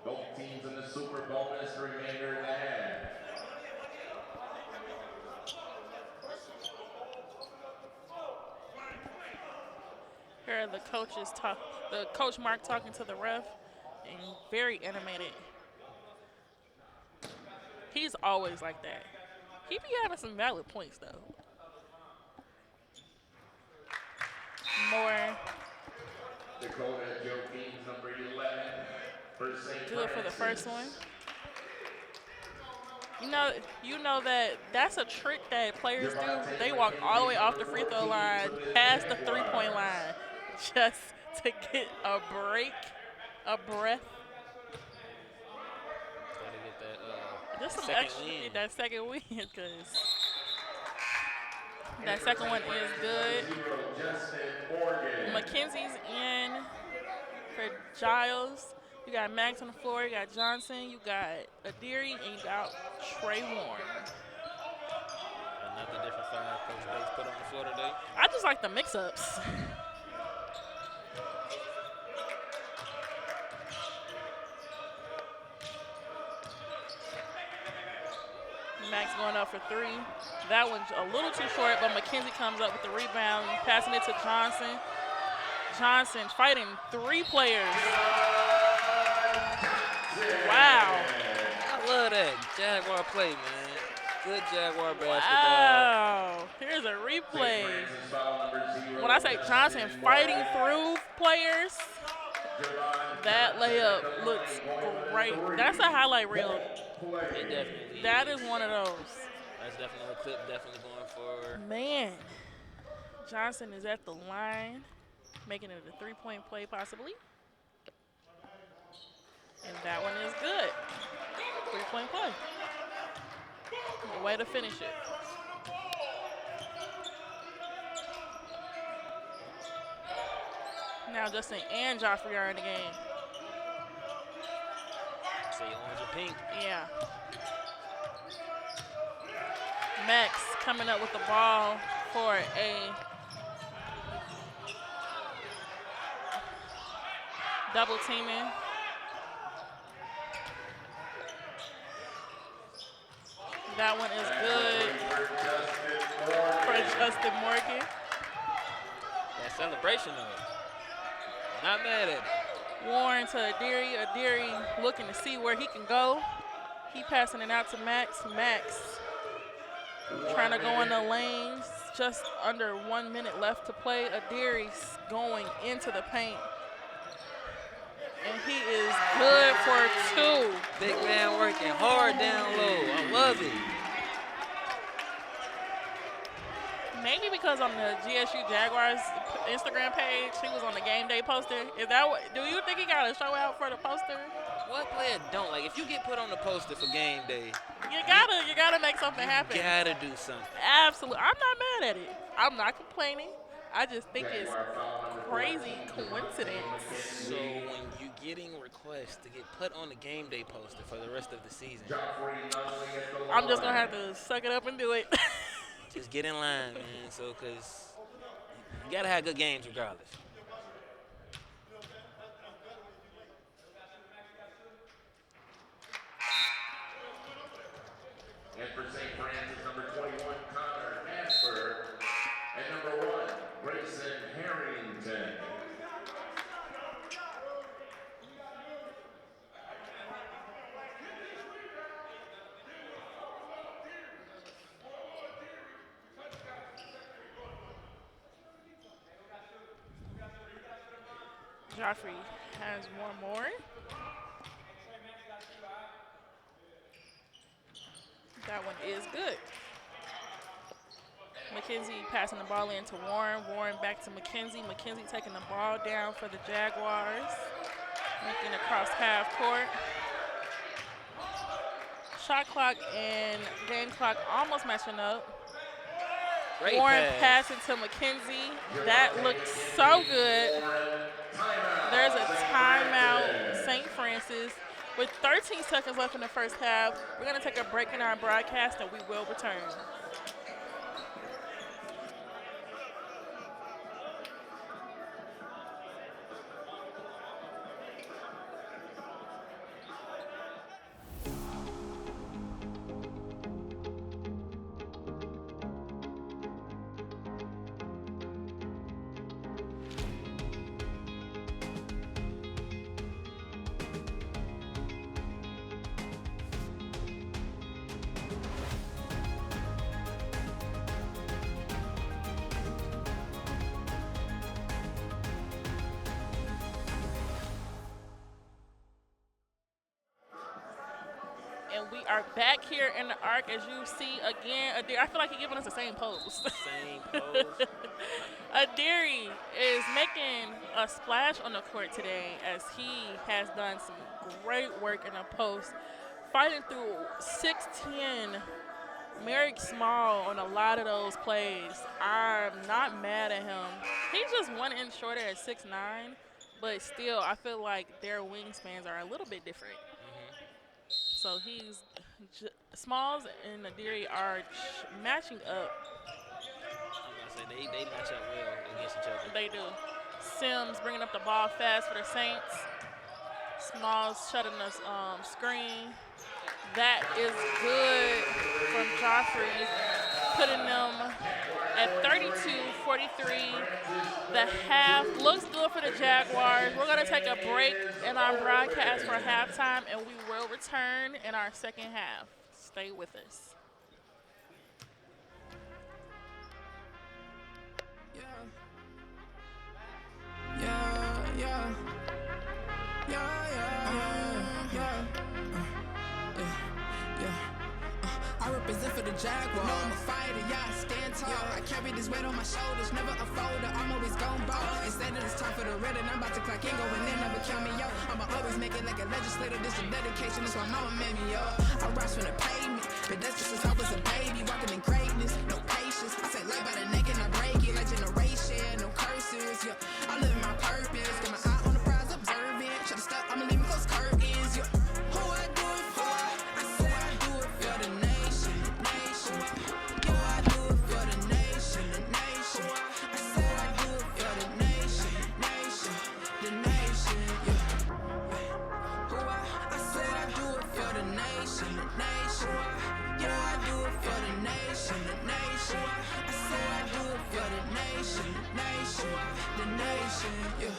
Both teams in the super bonus remainder in the half. Here are the coaches the coach Mark talking to the ref, and very animated. He's always like that. He be having some valid points though. Moore. Dakota Joe number 11. Good for the first one. You know that that's a trick that players do. They walk all the way off the free throw line, past the 3-point line, just to get a break, a breath. Gotta get that Just some second extra, win. that second win, because that second one is good. McKenzie's in for Giles. You got Max on the floor. You got Johnson. You got Adiri, and you got Trey Warren. Another different five Coach Bates put on the floor today. I just like the mix-ups. Max going up for 3. That one's a little too short, but McKenzie comes up with the rebound, passing it to Johnson. Johnson fighting 3 players. Wow. I love that Jaguar play, man. Good Jaguar basketball. Wow. Here's a replay. When I say Johnson fighting through players, that layup looks great. That's a highlight reel. It definitely That is one of those. That's definitely a clip, definitely going for. Man, Johnson is at the line, making it a 3-point play possibly. And that one is good. 3-point play. Way to finish it. Now Justin and Joffrey are in the game. Say orange and pink. Yeah. Max coming up with the ball for a double teaming. That one is good for Justin Morgan. That celebration of it. Not mad at it. Warren to Adiri. Adiri looking to see where he can go. He passing it out to Max. Max trying to go in the lanes. Just under 1 minute left to play. Adiri's going into the paint. And he is good for 2. Big man working hard down low. I love it. Maybe because on the GSU Jaguars Instagram page, he was on the game day poster. Is that what? Do you think he got to show out for the poster? What player don't? Like, if you get put on the poster for game day, You gotta make something happen. you gotta do something. Absolutely. I'm not mad at it. I'm not complaining. I just think it's crazy coincidence. So when you getting requests to get put on the game day poster for the rest of the season, I'm just gonna have to suck it up and do it. just get in line, man. So, cause you gotta have good games regardless. And for St. Francis, number 21, Connor Casper. And number 1, Grayson Harrington. Joffrey has one more. That one is good. McKenzie passing the ball in to Warren. Warren back to McKenzie. McKenzie taking the ball down for the Jaguars. Making across half court. Shot clock and game clock almost matching up. Great Warren pass. passing to McKenzie. That looks so good. There's a timeout, St. Francis. With 13 seconds left in the first half, we're going to take a break in our broadcast and we will return. and we are back here in the arc. As you see again, I feel like he's giving us the same pose. Same pose. Adiri is making a splash on the court today as he has done some great work in the post, fighting through 6'10". Merrick Small on a lot of those plays. I'm not mad at him. He's just 1 inch shorter at 6'9", but still, I feel like their wingspans are a little bit different. So Smalls and Adiri are matching up. I'm gonna say they match up well against each other. They do. Sims bringing up the ball fast for the Saints. Smalls shutting the screen. That is good from Joffrey, putting them at 32-43. The half looks good for the Jaguars. We're going to take a break in our broadcast for halftime, and we will return in our second half. Stay with us. I represent for the Jaguars. No, I'm a fighter, yeah, I stand tall. I carry this weight on my shoulders, never a folder. I'm always gon' ball. Instead of it's time for the rhythm, I'm about to clock in, going in, never count me, yo. I'ma always make it like a legislator. This is dedication, that's why mama made me, yo. I rise from the pavement, but that's just since I was a baby, walking in greatness, no patience. I say life by the neck and I break it like generation, no curses, yeah. I live in my purpose, got my eye on the prize, observant. Should've stuck, I'ma leave me close curtains, yeah. Who I do it for? I say I do it for the nation, nation. Yo, I do it for the nation, nation. I say I do it for the nation, nation, the nation, yeah. Who I said I do it for the nation, nation. Yo, I do it for the nation, nation. I say I do it for the nation, nation, the nation, yeah.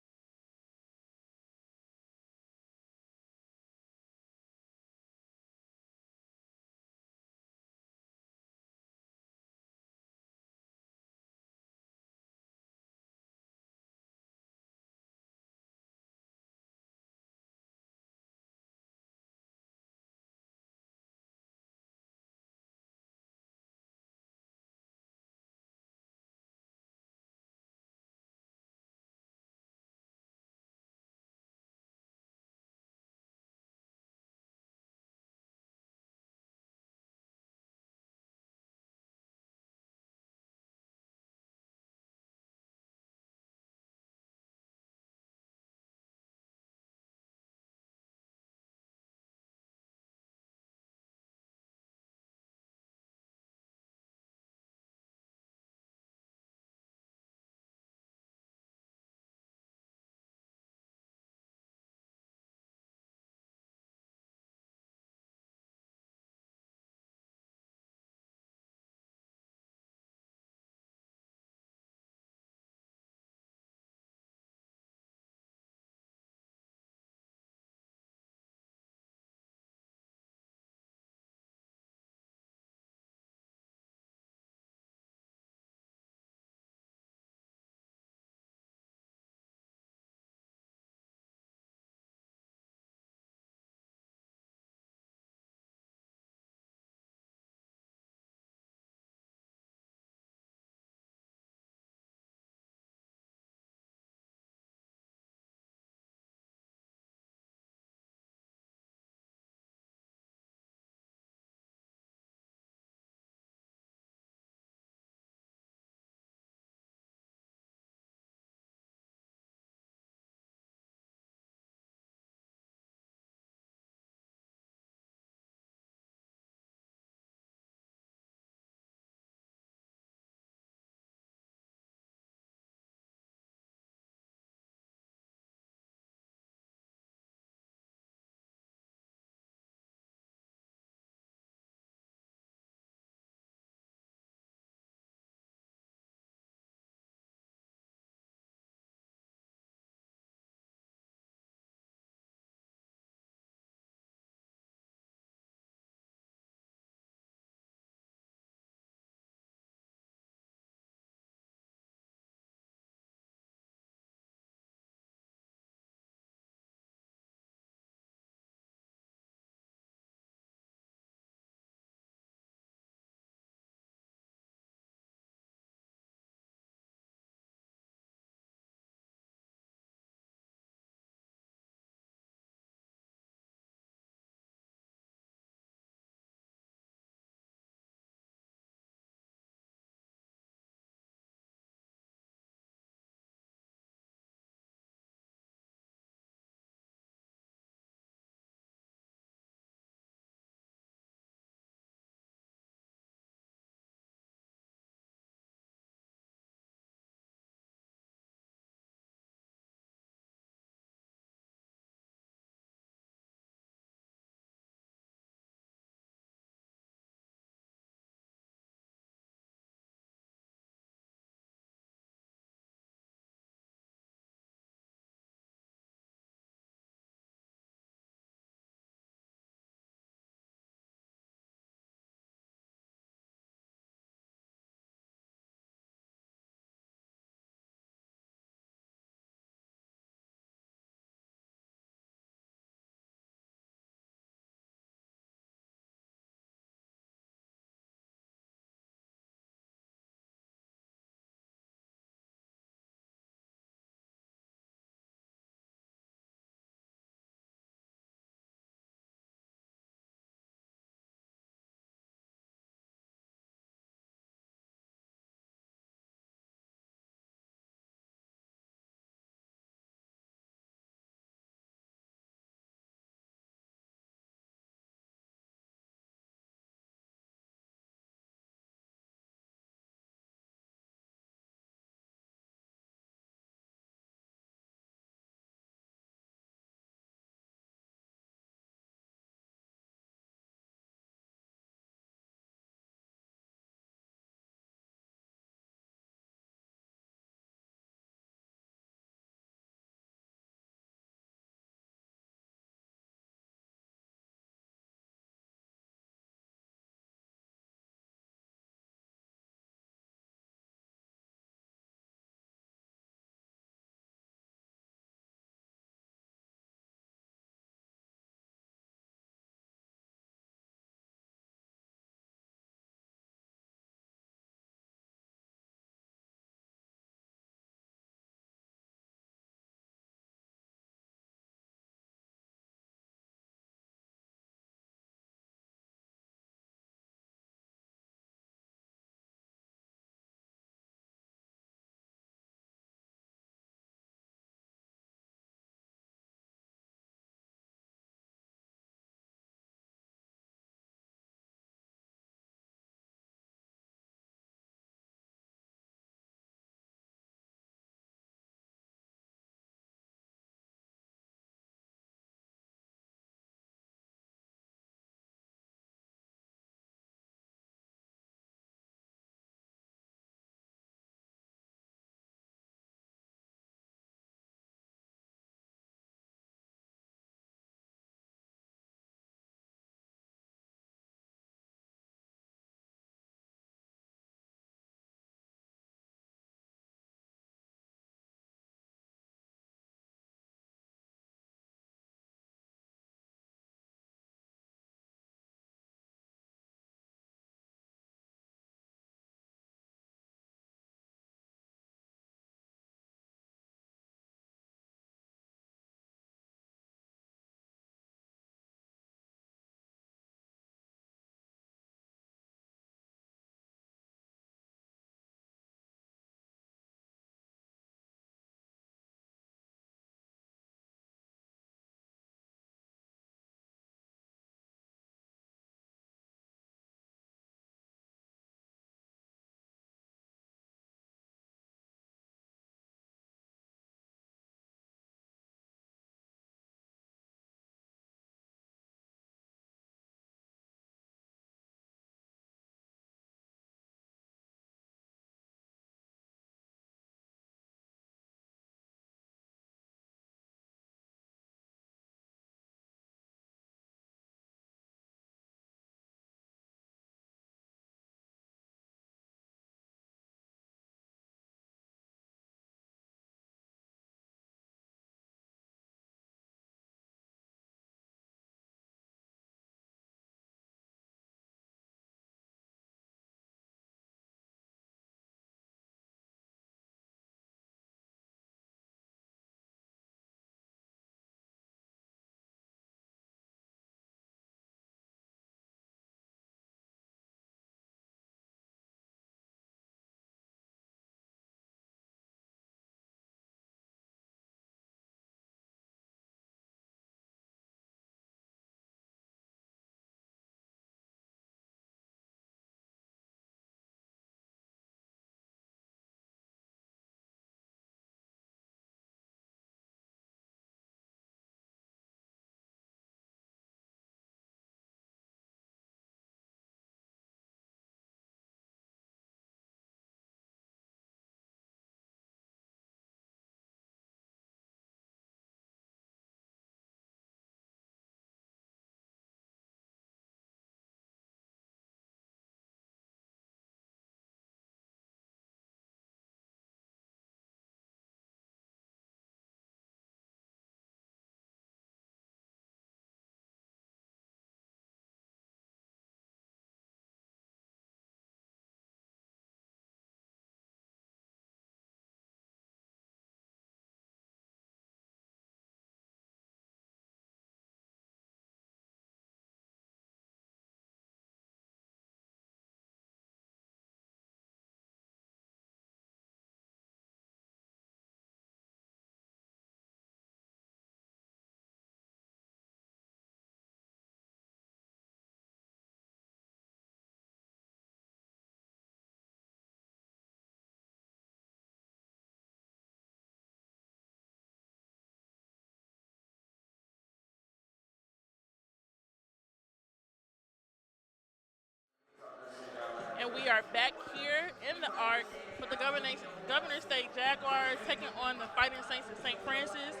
are back here in the Arc with the Governor State Jaguars taking on the Fighting Saints of St. Francis.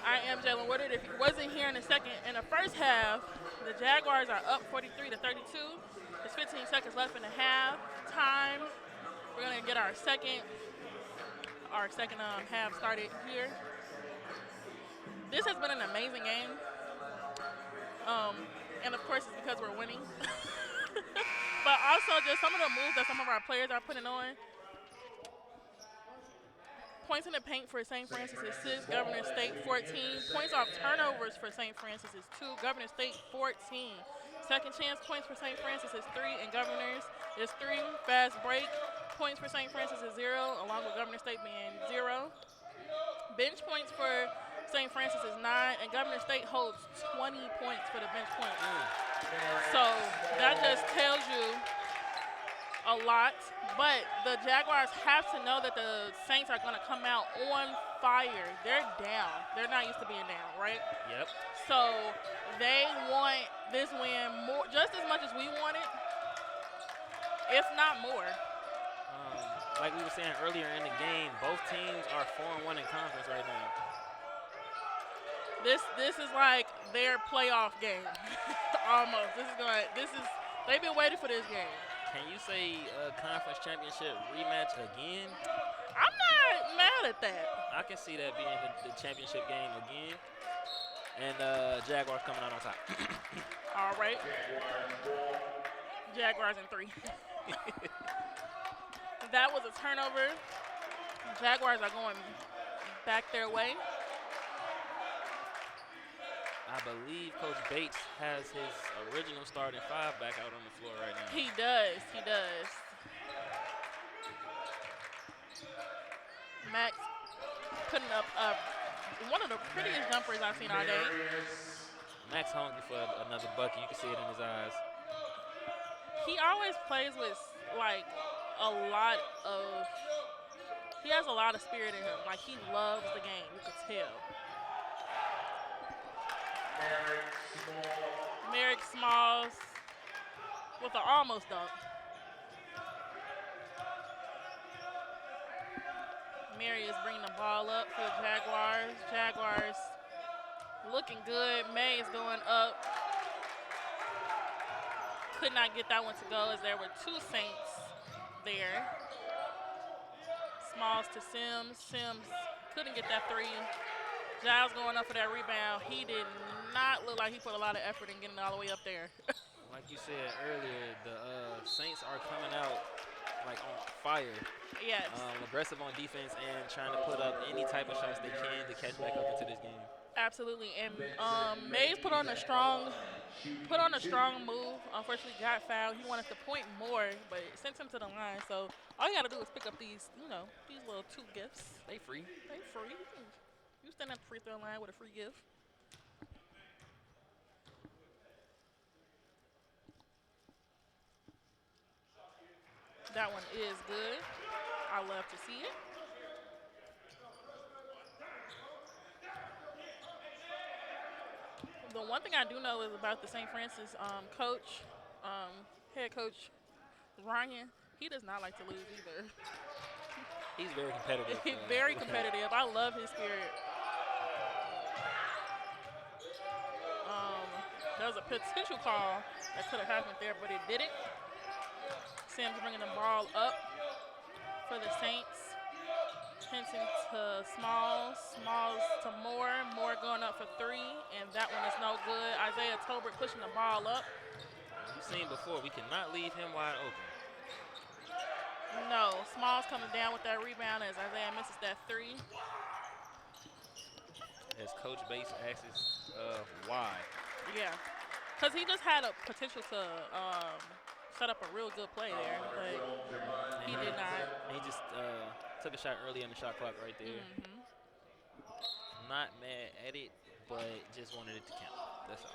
I am Jalen Woodard. If you wasn't here in the first half, the Jaguars are up 43-32. There's 15 seconds left in the half time. We're gonna get our second half started here. This has been an amazing game. And of course it's because we're winning. But also just some of the moves that some of our players are putting on. Points in the paint for St. Francis is 6, Governor State 14. Points off turnovers for St. Francis is 2, Governor State 14. Second chance points for St. Francis is 3, and Governors is 3. Fast break points for St. Francis is 0, along with Governor State being 0. Bench points for St. Francis is 9, and Governor State holds 20 points for the bench points. So that just tells you a lot. But the Jaguars have to know that the Saints are going to come out on fire. They're down. They're not used to being down, right? Yep. So they want this win just as much as we want it, if not more. Like we were saying earlier in the game, both teams are 4-1 in conference right now. This is like their playoff game, almost. They've been waiting for this game. Can you say conference championship rematch again? I'm not mad at that. I can see that being the championship game again. And Jaguars coming out on top. All right. Jaguars in 3. That was a turnover. Jaguars are going back their way. I believe Coach Bates has his original starting 5 back out on the floor right now. He does. Max putting up one of the prettiest jumpers I've seen all day. Max hungry for another bucket. You can see it in his eyes. He always plays with like he has a lot of spirit in him. Like he loves the game, you could tell. Merrick Smalls with an almost dunk. Mary is bringing the ball up for the Jaguars. Jaguars looking good. May is going up. Could not get that one to go as there were 2 Saints there. Smalls to Sims. Sims couldn't get that 3. Giles going up for that rebound. He did not look like he put a lot of effort in getting all the way up there. Like you said earlier, the Saints are coming out like on fire. Yes. Aggressive on defense and trying to put up any type of shots they can to catch back up into this game. Absolutely. And Mays put on a strong move. Unfortunately got fouled. He wanted to point more, but it sent him to the line. So all you got to do is pick up these little 2 gifts. They free. You stand at the free throw line with a free gift. That one is good. I love to see it. The one thing I do know is about the St. Francis coach, head coach Ryan. He does not like to lose either. He's very competitive. He's very competitive. I love his spirit. There was a potential call that could have happened there, but it didn't. Sam's bringing the ball up for the Saints. Henson to Smalls. Smalls to Moore. Moore going up for 3, and that one is no good. Isaiah Tolbert pushing the ball up. You've seen before, we cannot leave him wide open. No, Smalls coming down with that rebound as Isaiah misses that 3. As Coach Bates asks why. Yeah, because he just had a potential to set up a real good play there, but he did not. He just took a shot early on the shot clock right there. Not mad at it, but just wanted it to count. That's all.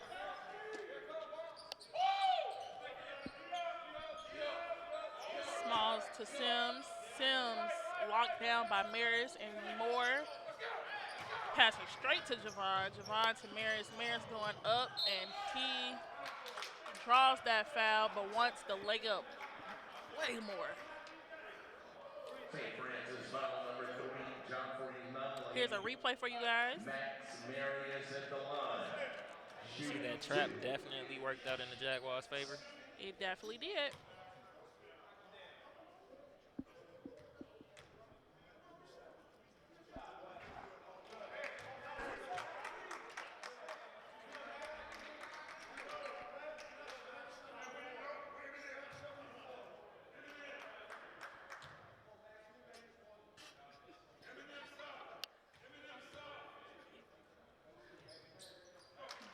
Smalls to Sims. Sims locked down by Maris and Moore. Passing straight to Javon. Javon to Maris. Maris going up, and he draws that foul, but wants the leg up way more. St. Francis foul number 3, Joffrey Nunley. Here's a replay for you guys. Max Marius at the line. You see that trap definitely worked out in the Jaguars' favor. It definitely did.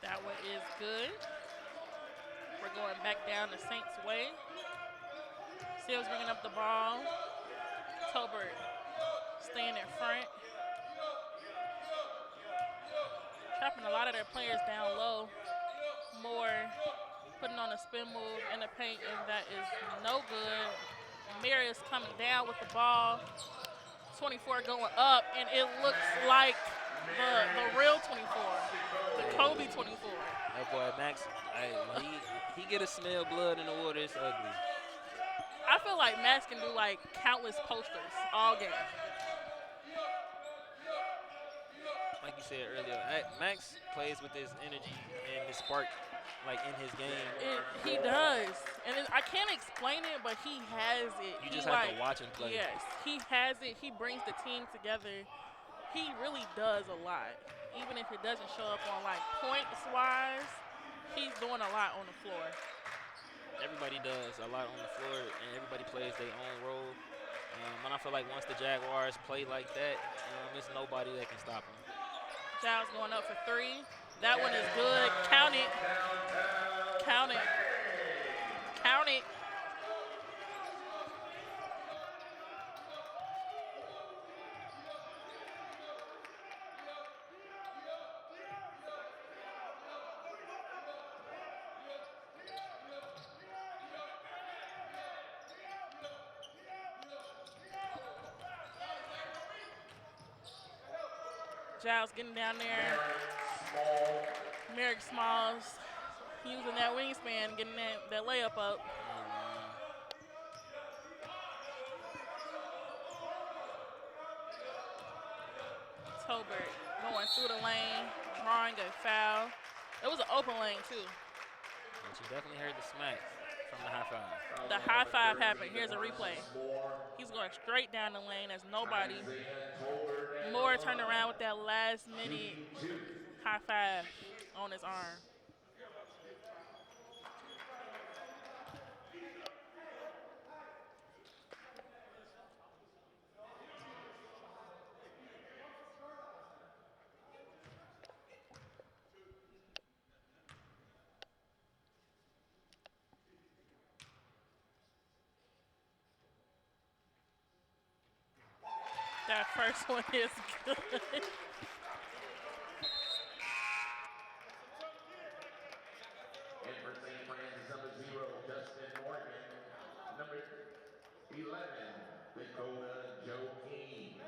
That one is good. We're going back down the Saints' way. Seals bringing up the ball. Tolbert staying in front. Trapping a lot of their players down low. Moore putting on a spin move in the paint, and that is no good. Marius coming down with the ball. 24 going up, and it looks like the real 24, the Kobe 24. That boy Max, he get a smell blood in the water. It's ugly. I feel like Max can do like countless posters all game. Like you said earlier, Max plays with his energy and his spark, like in his game. He does, and I can't explain it, but he has it. You just have to watch him play. Yes, he has it. He brings the team together. He really does a lot. Even if it doesn't show up on like points-wise, he's doing a lot on the floor. Everybody does a lot on the floor, and everybody plays their own role. And I feel like once the Jaguars play like that, there's nobody that can stop them. Giles going up for 3. That one is good. Count it. Count it. Count it. Giles getting down there. Merrick Smalls using that wingspan, getting that layup up. Tolbert going through the lane, drawing a foul. It was an open lane, too. But you definitely heard the smack from the high five. The high five happened. Here's a replay. He's going straight down the lane as nobody. Moore turned around with that last-minute high five on his arm. That first one is good. And for St. Francis, number 0, Justin Morgan. Number 11, Dakota Joaquin.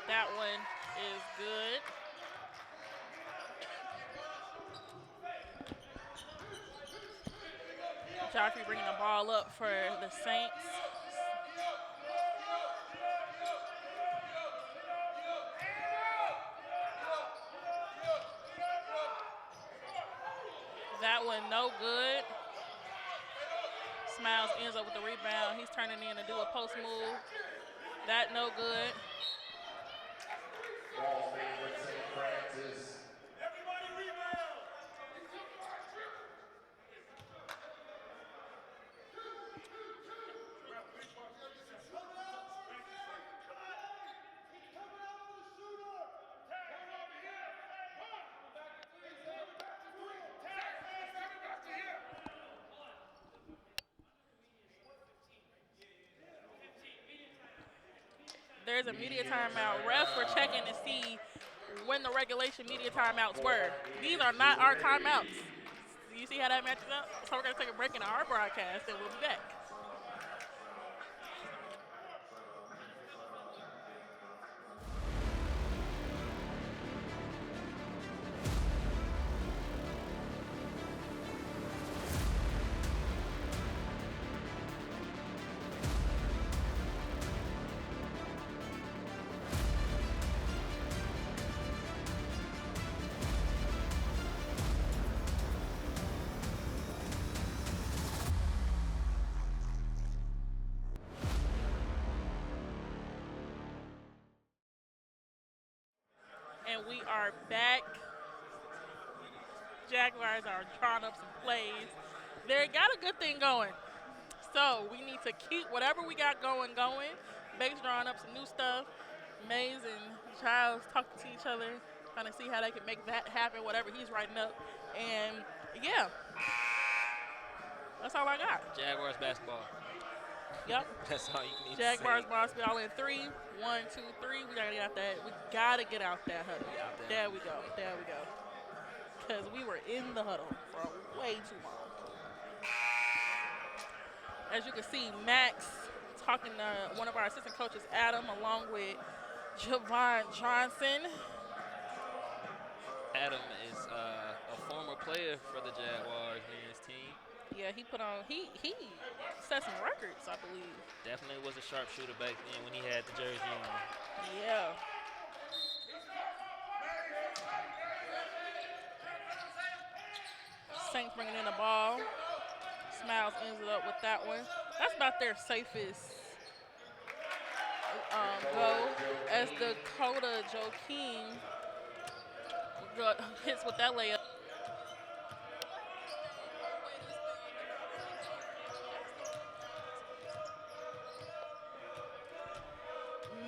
That one is good. Joffrey bringing the ball up for the Saints. That one no good. Smiles ends up with the rebound. He's turning in to do a post move. That no good. Ball staying with St. Francis. There's a media timeout. Refs were checking to see when the regulation media timeouts were. These are not our timeouts. You see how that matches up? So we're going to take a break in our broadcast, and we'll be back. we are back. Jaguars are drawing up some plays. They got a good thing going. So we need to keep whatever we got going. Bates drawing up some new stuff. Mays and Childs talking to each other, trying to see how they can make that happen, whatever he's writing up. And, yeah, that's all I got. Jaguars basketball. Yep. That's all you need Jaguars to say. basketball in 3. 1, 2, 3. We gotta get out that. We gotta get out that huddle. There we go. Because we were in the huddle for way too long. As you can see, Max talking to one of our assistant coaches, Adam, along with Javon Johnson. Adam is a former player for the Jaguars men's team. Yeah, he set some records, I believe. Definitely was a sharpshooter back then when he had the jersey on. Yeah. Saints bringing in the ball. Smiles ends it up with that one. That's about their safest go, as Dakota Joaquin hits with that layup.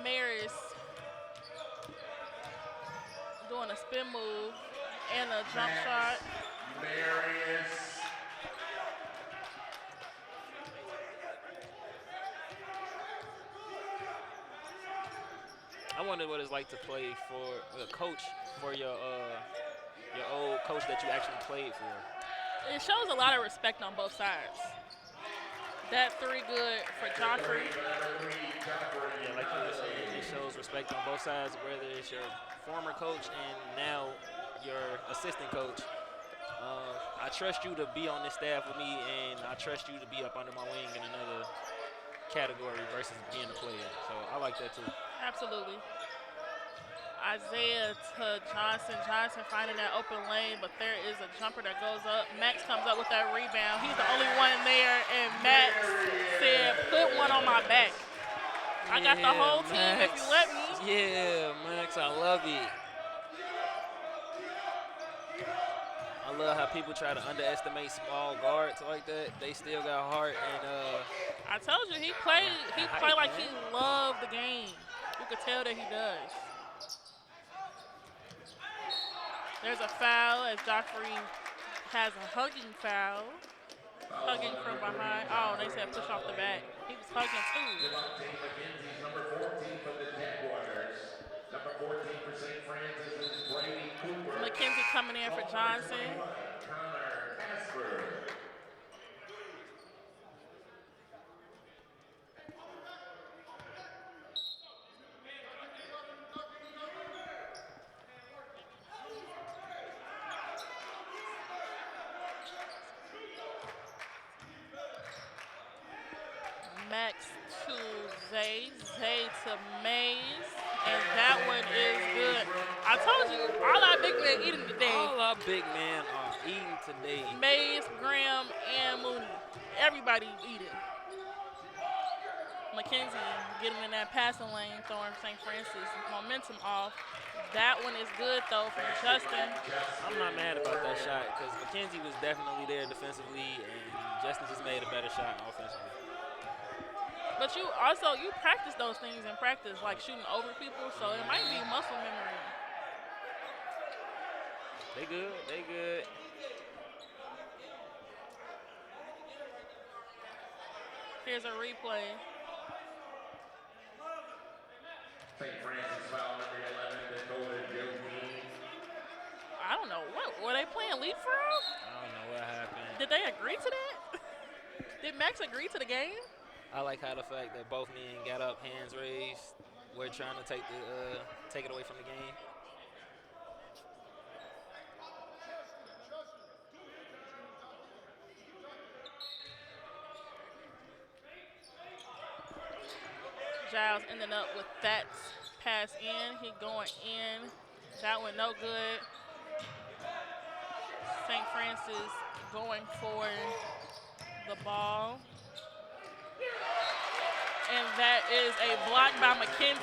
Maris doing a spin move and a jump shot. I wonder what it's like to play for a coach for your old coach that you actually played for. It shows a lot of respect on both sides. That 3 good for Joffrey. Yeah, like you were saying, it shows respect on both sides, whether it's your former coach and now your assistant coach. I trust you to be on this staff with me, and I trust you to be up under my wing in another category versus being a player. So I like that too. Absolutely. Isaiah to Johnson. Johnson finding that open lane, but there is a jumper that goes up. Max comes up with that rebound. He's the only one there, and Max said, put one on my back. I got the whole team if you let me. Yeah, Max, I love it. I love how people try to underestimate small guards like that. They still got heart, and I told you, he played like he loved the game. You could tell that he does. There's a foul as Joffrey has a hugging foul. Hugging from behind. Oh, they said push off the back. He was hugging too. Number 14 for the Jaguars. Number 14 for St. Francis is Brady Cooper. McKenzie coming in for Johnson. Connor Casper. Max to Zay. Zay to Mays. And that one is good. I told you, all our big men eating today. all our big men are eating today. Mays, Graham, and Mooney. Everybody eating. McKenzie getting in that passing lane, throwing St. Francis momentum off. That one is good, though, from Justin. I'm not mad about that shot because McKenzie was definitely there defensively, and Justin just made a better shot offensively. But you practice those things in practice, like shooting over people, so it might be muscle memory. They good. Here's a replay. St. Francis foul number 11, Dakota Joaquin. I don't know. What were they playing leapfrog? I don't know what happened. Did they agree to that? Did Max agree to the game? I like how the fact that both men got up, hands raised. We're trying to take it away from the game. Giles ended up with that pass in. He going in. That one no good. St. Francis going for the ball. And that is a block by McKenzie.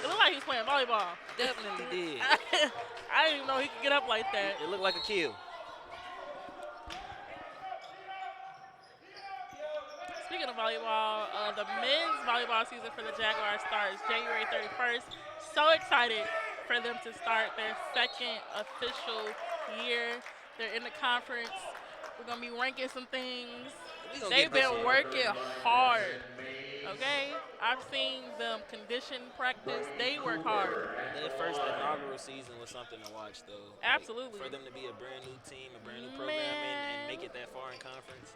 It looked like he was playing volleyball. Definitely did. I didn't even know he could get up like that. It looked like a kill. Speaking of volleyball, the men's volleyball season for the Jaguars starts January 31st. So excited for them to start their second official year. They're in the conference. We're going to be ranking some things. They've been working hard, okay? I've seen them condition practice. They work hard. Their first inaugural season was something to watch, though. Absolutely. For them to be a brand new team, a brand new program, and make it that far in conference.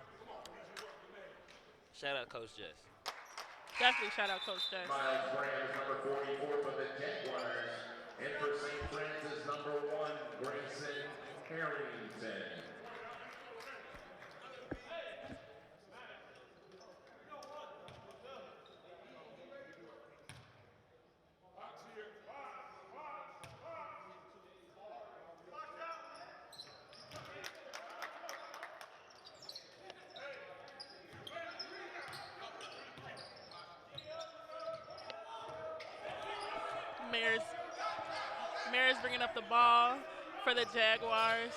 Shout out Coach Jess. Definitely shout out Coach Jess. Miles Graham, number 44 for the Jaguars. And for St. Francis, number 1, Grayson Harrington. Mayor's bringing up the ball for the Jaguars.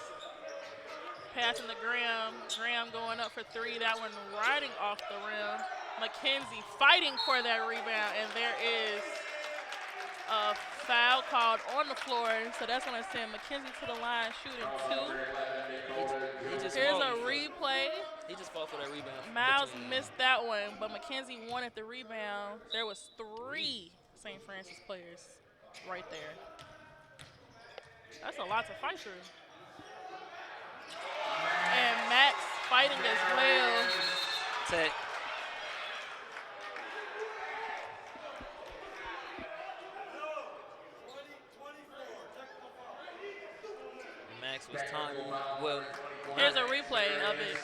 Passing to Graham. Graham going up for three. That one riding off the rim. McKenzie fighting for that rebound, and there is a foul called on the floor. So that's going to send McKenzie to the line shooting two. Here's a replay. He just fought for that rebound. Miles missed that one, but McKenzie wanted the rebound. There was three St. Francis players right there. That's a lot to fight through. And Max fighting as well. Tech. Max was taunting. Well, here's a replay of it.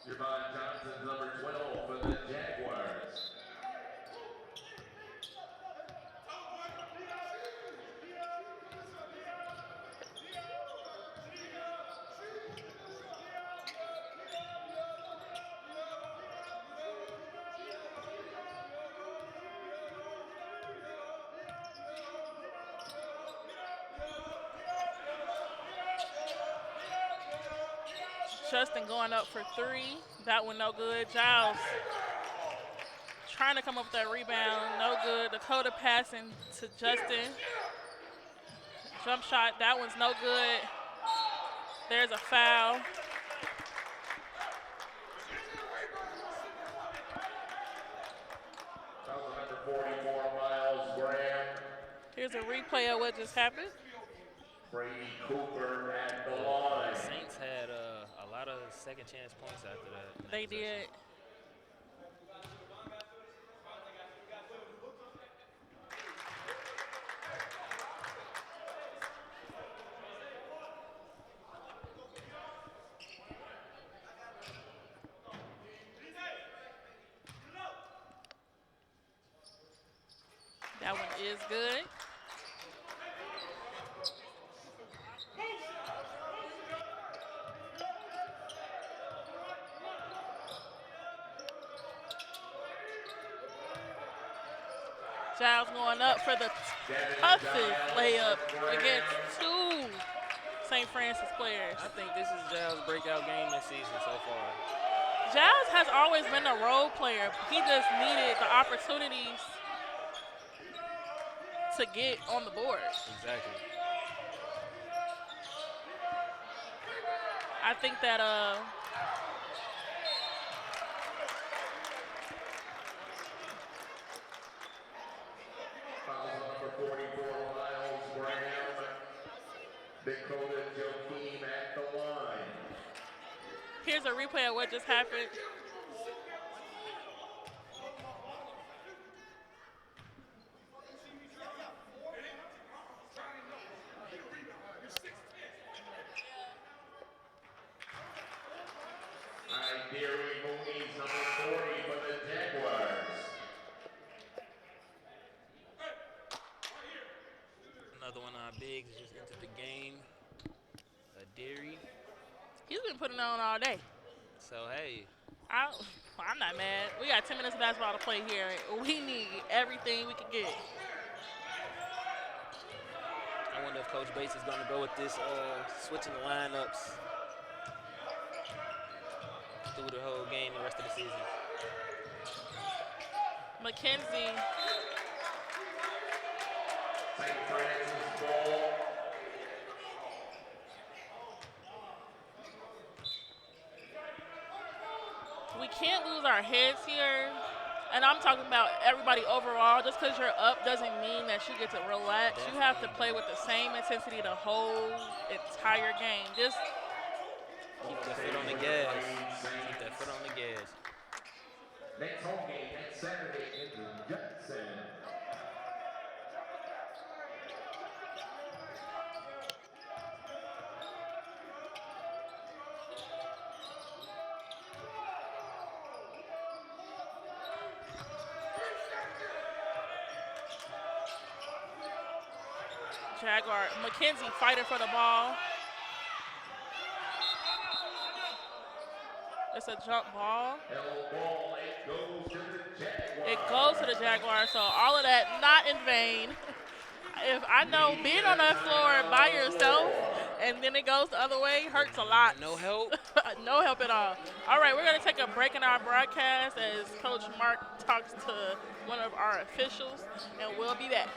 Javon Johnson, number 12 for the Jaguars. Justin going up for three. That one no good. Giles trying to come up with that rebound. No good. Dakota passing to Justin. Jump shot. That one's no good. There's a foul. Number 44, Miles Graham. Here's a replay of what just happened. Brady Cooper at the line. Saints had a lot of second chance points after that. They did. That one is good. Giles going up for the toughest layup against two St. Francis players. I think this is Giles' breakout game this season so far. Giles has always been a role player. He just needed the opportunities to get on the board. Exactly. I think that 44, Miles Graham. Dakota Joaquim at the line. Here's a replay of what just happened. Gary Mooney's number 40 for the Jaguars. Another one of our bigs just entered the game. Derry. He's been putting on all day. So, hey. I'm not mad. We got 10 minutes of basketball to play here. We need everything we can get. I wonder if Coach Bates is going to go with this switching the lineups through the whole game the rest of the season. McKenzie. St. Francis ball. We can't lose our heads here. And I'm talking about everybody overall. Just because you're up doesn't mean that you get to relax. You have to play with the same intensity the whole entire game. Just keep that foot on the gas. Keep that foot on the gas. Next home game next Saturday in Judson. Jaguar. McKenzie fighting for the ball. It's a jump ball. It goes to the Jaguars. So all of that not in vain. If I know being on that floor by yourself and then it goes the other way hurts a lot. No help? No help at all. All right, we're going to take a break in our broadcast as Coach Mark talks to one of our officials, and we'll be back.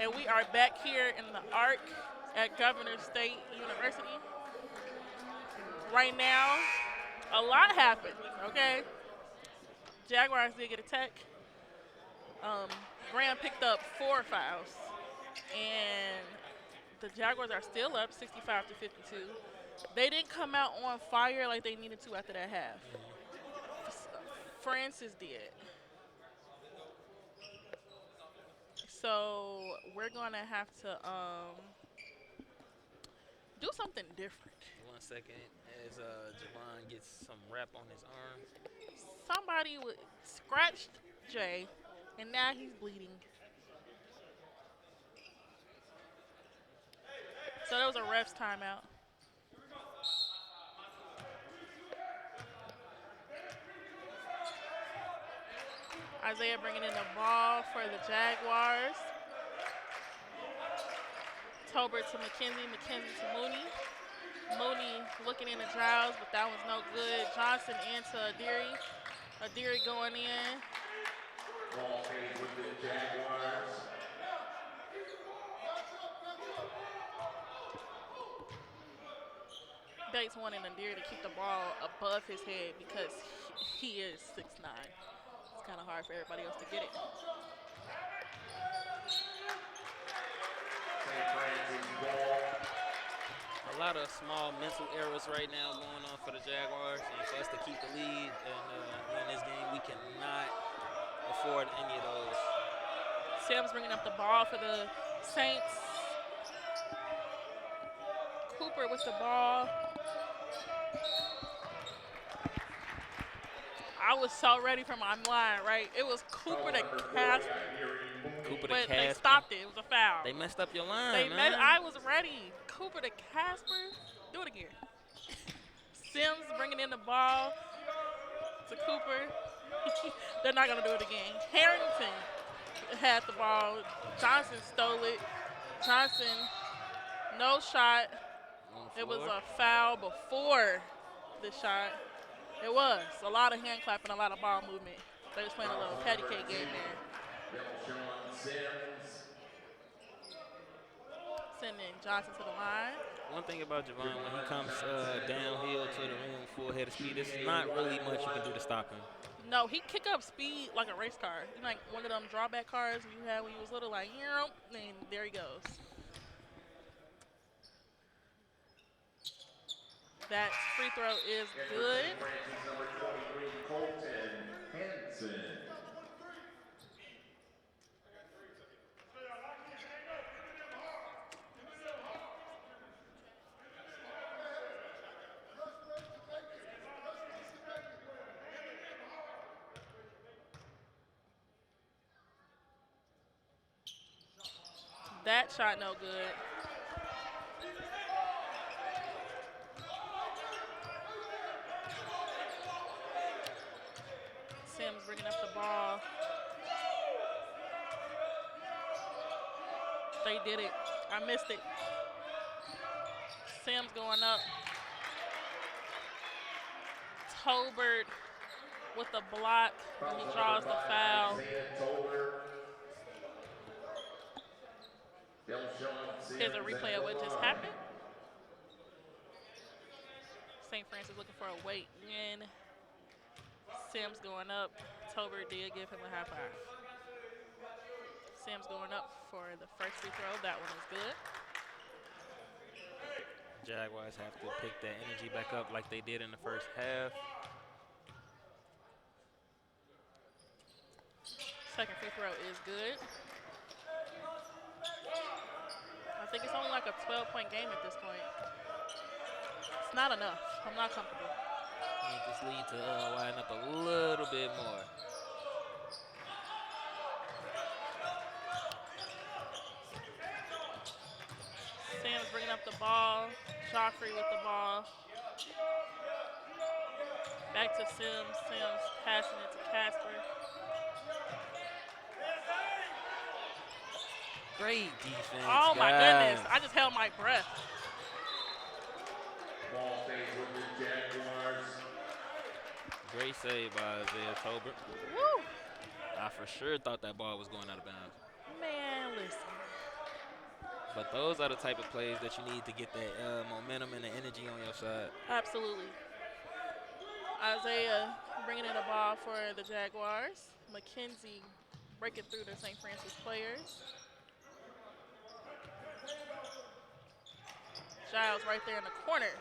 And we are back here in the ARC at Governor State University. Right now, a lot happened, okay? Jaguars did get a tech. Graham picked up 4 fouls. And the Jaguars are still up 65 to 52. They didn't come out on fire like they needed to after that half. Francis did. So we're going to have to do something different. 1 second as Javon gets some wrap on his arm. Somebody scratched Jay, and now he's bleeding. So that was a ref's timeout. Isaiah bringing in the ball for the Jaguars. Tolbert to McKenzie, McKenzie to Mooney. Mooney looking in the Giles, but that was no good. Johnson into Adiri. Adiri going in. Ball stays with the Jaguars. Bates wanting Adiri to keep the ball above his head because he is 6'9". It's kind of hard for everybody else to get it. A lot of small mental errors right now going on for the Jaguars, and for us to keep the lead and win this game, we cannot afford any of those. Sims bringing up the ball for the Saints. Cooper with the ball. I was so ready for my line, right? It was Cooper to Casper. Cooper to But Casper. they stopped it. It was a foul. They messed up your line, man. I was ready. Cooper to Casper. Do it again. Sims bringing in the ball to Cooper. They're not going to do it again. Harrington had the ball. Johnson stole it. Johnson, no shot. It was a foul before the shot. It was a lot of hand clapping, a lot of ball movement. They was playing a little patty cake game there. Sending Johnson to the line. One thing about Javon, when he comes downhill to the ring full head of speed, there's not really much you can do to stop him. No, he kick up speed like a race car. Like one of them drawback cars you had when you was little, like, and there he goes. That free throw is good. Number 23, Colton Henson. That shot no good. Sims bringing up the ball. They did it. I missed it. Sims going up. Tolbert with the block. He draws the foul. Here's a replay of what just happened. St. Francis looking for a weight win. Sims going up. Tolbert did give him a high five. Sims going up for the first free throw. That one is good. Jaguars have to pick that energy back up like they did in the first half. Second free throw is good. I think it's only like a 12-point game at this point. It's not enough. I'm not comfortable. Need this lead to line up a little bit more. Sam's bringing up the ball. Joffrey with the ball. Back to Sims. Sims passing it to Casper. Great defense, Oh, my guys. goodness. I just held my breath. Ball stays with the Jaguars. Great save by Isaiah Tolbert. Woo! I for sure thought that ball was going out of bounds. Man, listen. But those are the type of plays that you need to get that momentum and the energy on your side. Absolutely. Isaiah bringing in the ball for the Jaguars. McKenzie breaking through the St. Francis players. Giles right there in the corner.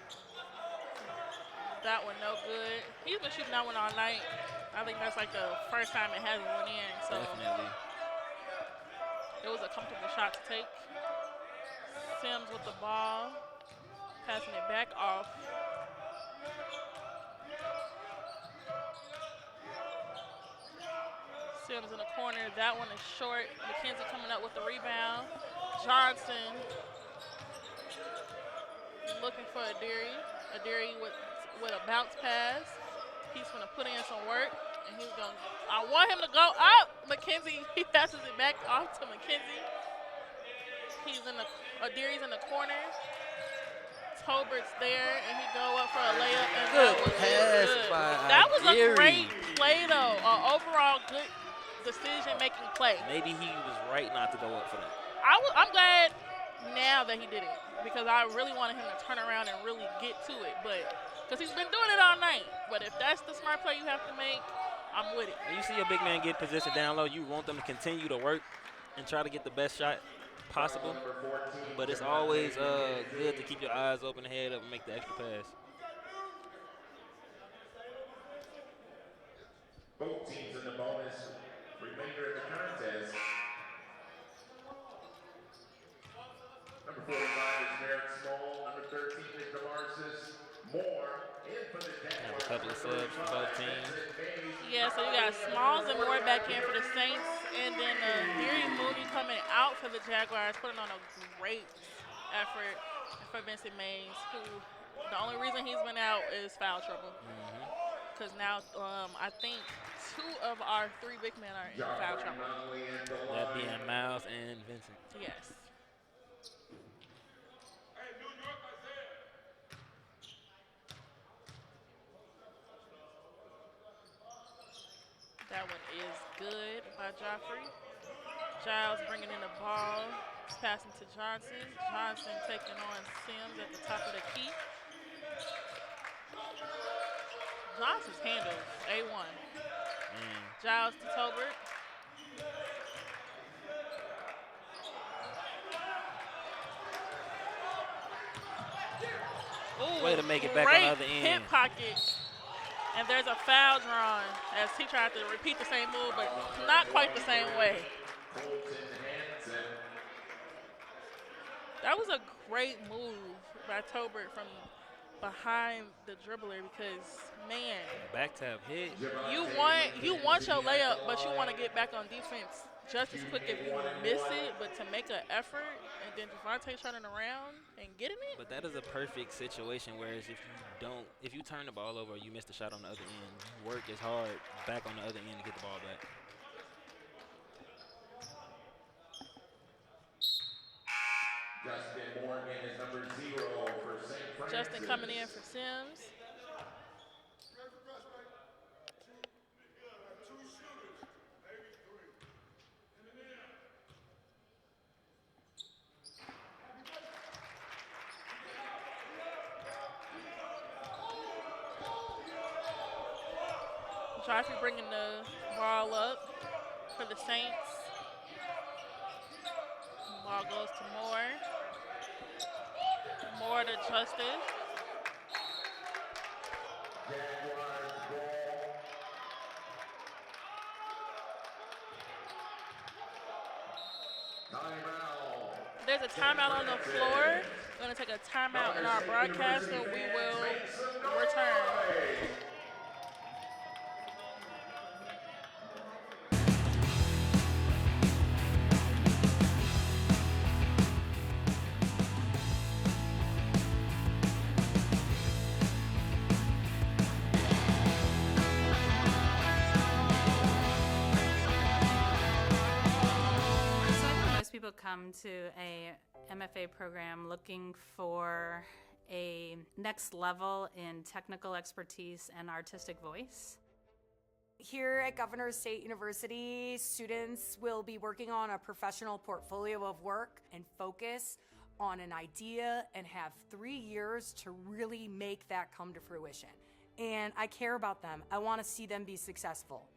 That one no good. He's been shooting that one all night. I think that's like the first time it hasn't went in. So Definitely. it was a comfortable shot to take. Sims with the ball, passing it back off. Sims in the corner. That one is short. McKenzie coming up with the rebound. Johnson looking for Adiri. Adiri with a bounce pass. He's going to put in some work, and he's going to – I want him to go up. McKenzie, he passes it back off to McKenzie. He's in the – Adiri's in the corner. Tolbert's there, and he go up for a layup. And Good that was pass good. by That was a Adiri. great play, though. An overall good decision-making play. Maybe he was right not to go up for that. I'm glad now that he did it because I really wanted him to turn around and really get to it, but because he's been doing it all night. But if that's the smart play you have to make, I'm with it. When you see a big man get positioned down low, you want them to continue to work and try to get the best shot possible. But it's always good to keep your eyes open and head up and make the extra pass. Both teams in the bonus. Remainder of the contest. Have a couple of subs for both teams. Yeah, so you got Smalls and Moore back in for the Saints, and then Gary Mooney coming out for the Jaguars, putting on a great effort for Vincent Mays, who the only reason he's been out is foul trouble. Because now I think 2 of our 3 big men are in foul trouble. That being Miles and Vincent. Yes. That one is good by Joffrey. Giles bringing in the ball, passing to Johnson. Johnson taking on Sims at the top of the key. Johnson's handles, A1. Giles to Tolbert. Ooh, way to make it back on the other great end. hip pocket. And there's a foul drawn as he tried to repeat the same move, but not quite the same way. That was a great move by Tolbert from behind the dribbler because, man, Back tap hit. you want your layup, but you want to get back on defense just as quick if you miss it. But to make an effort and then Devontae turning around and getting it. But that is a perfect situation. Whereas if you turn the ball over, or you miss the shot on the other end, you work as hard back on the other end to get the ball back. Justin Morgan is number 0 for St. Francis. Justin coming in for Sims. Joffrey bringing the ball up for the Saints. Ball goes to Moore. Moore to Justin. There's a timeout on the floor. We're going to take a timeout in our broadcast, so we will return. People come to a MFA program looking for a next level in technical expertise and artistic voice. Here at Governor State University, students will be working on a professional portfolio of work and focus on an idea and have 3 years to really make that come to fruition. And I care about them. I want to see them be successful.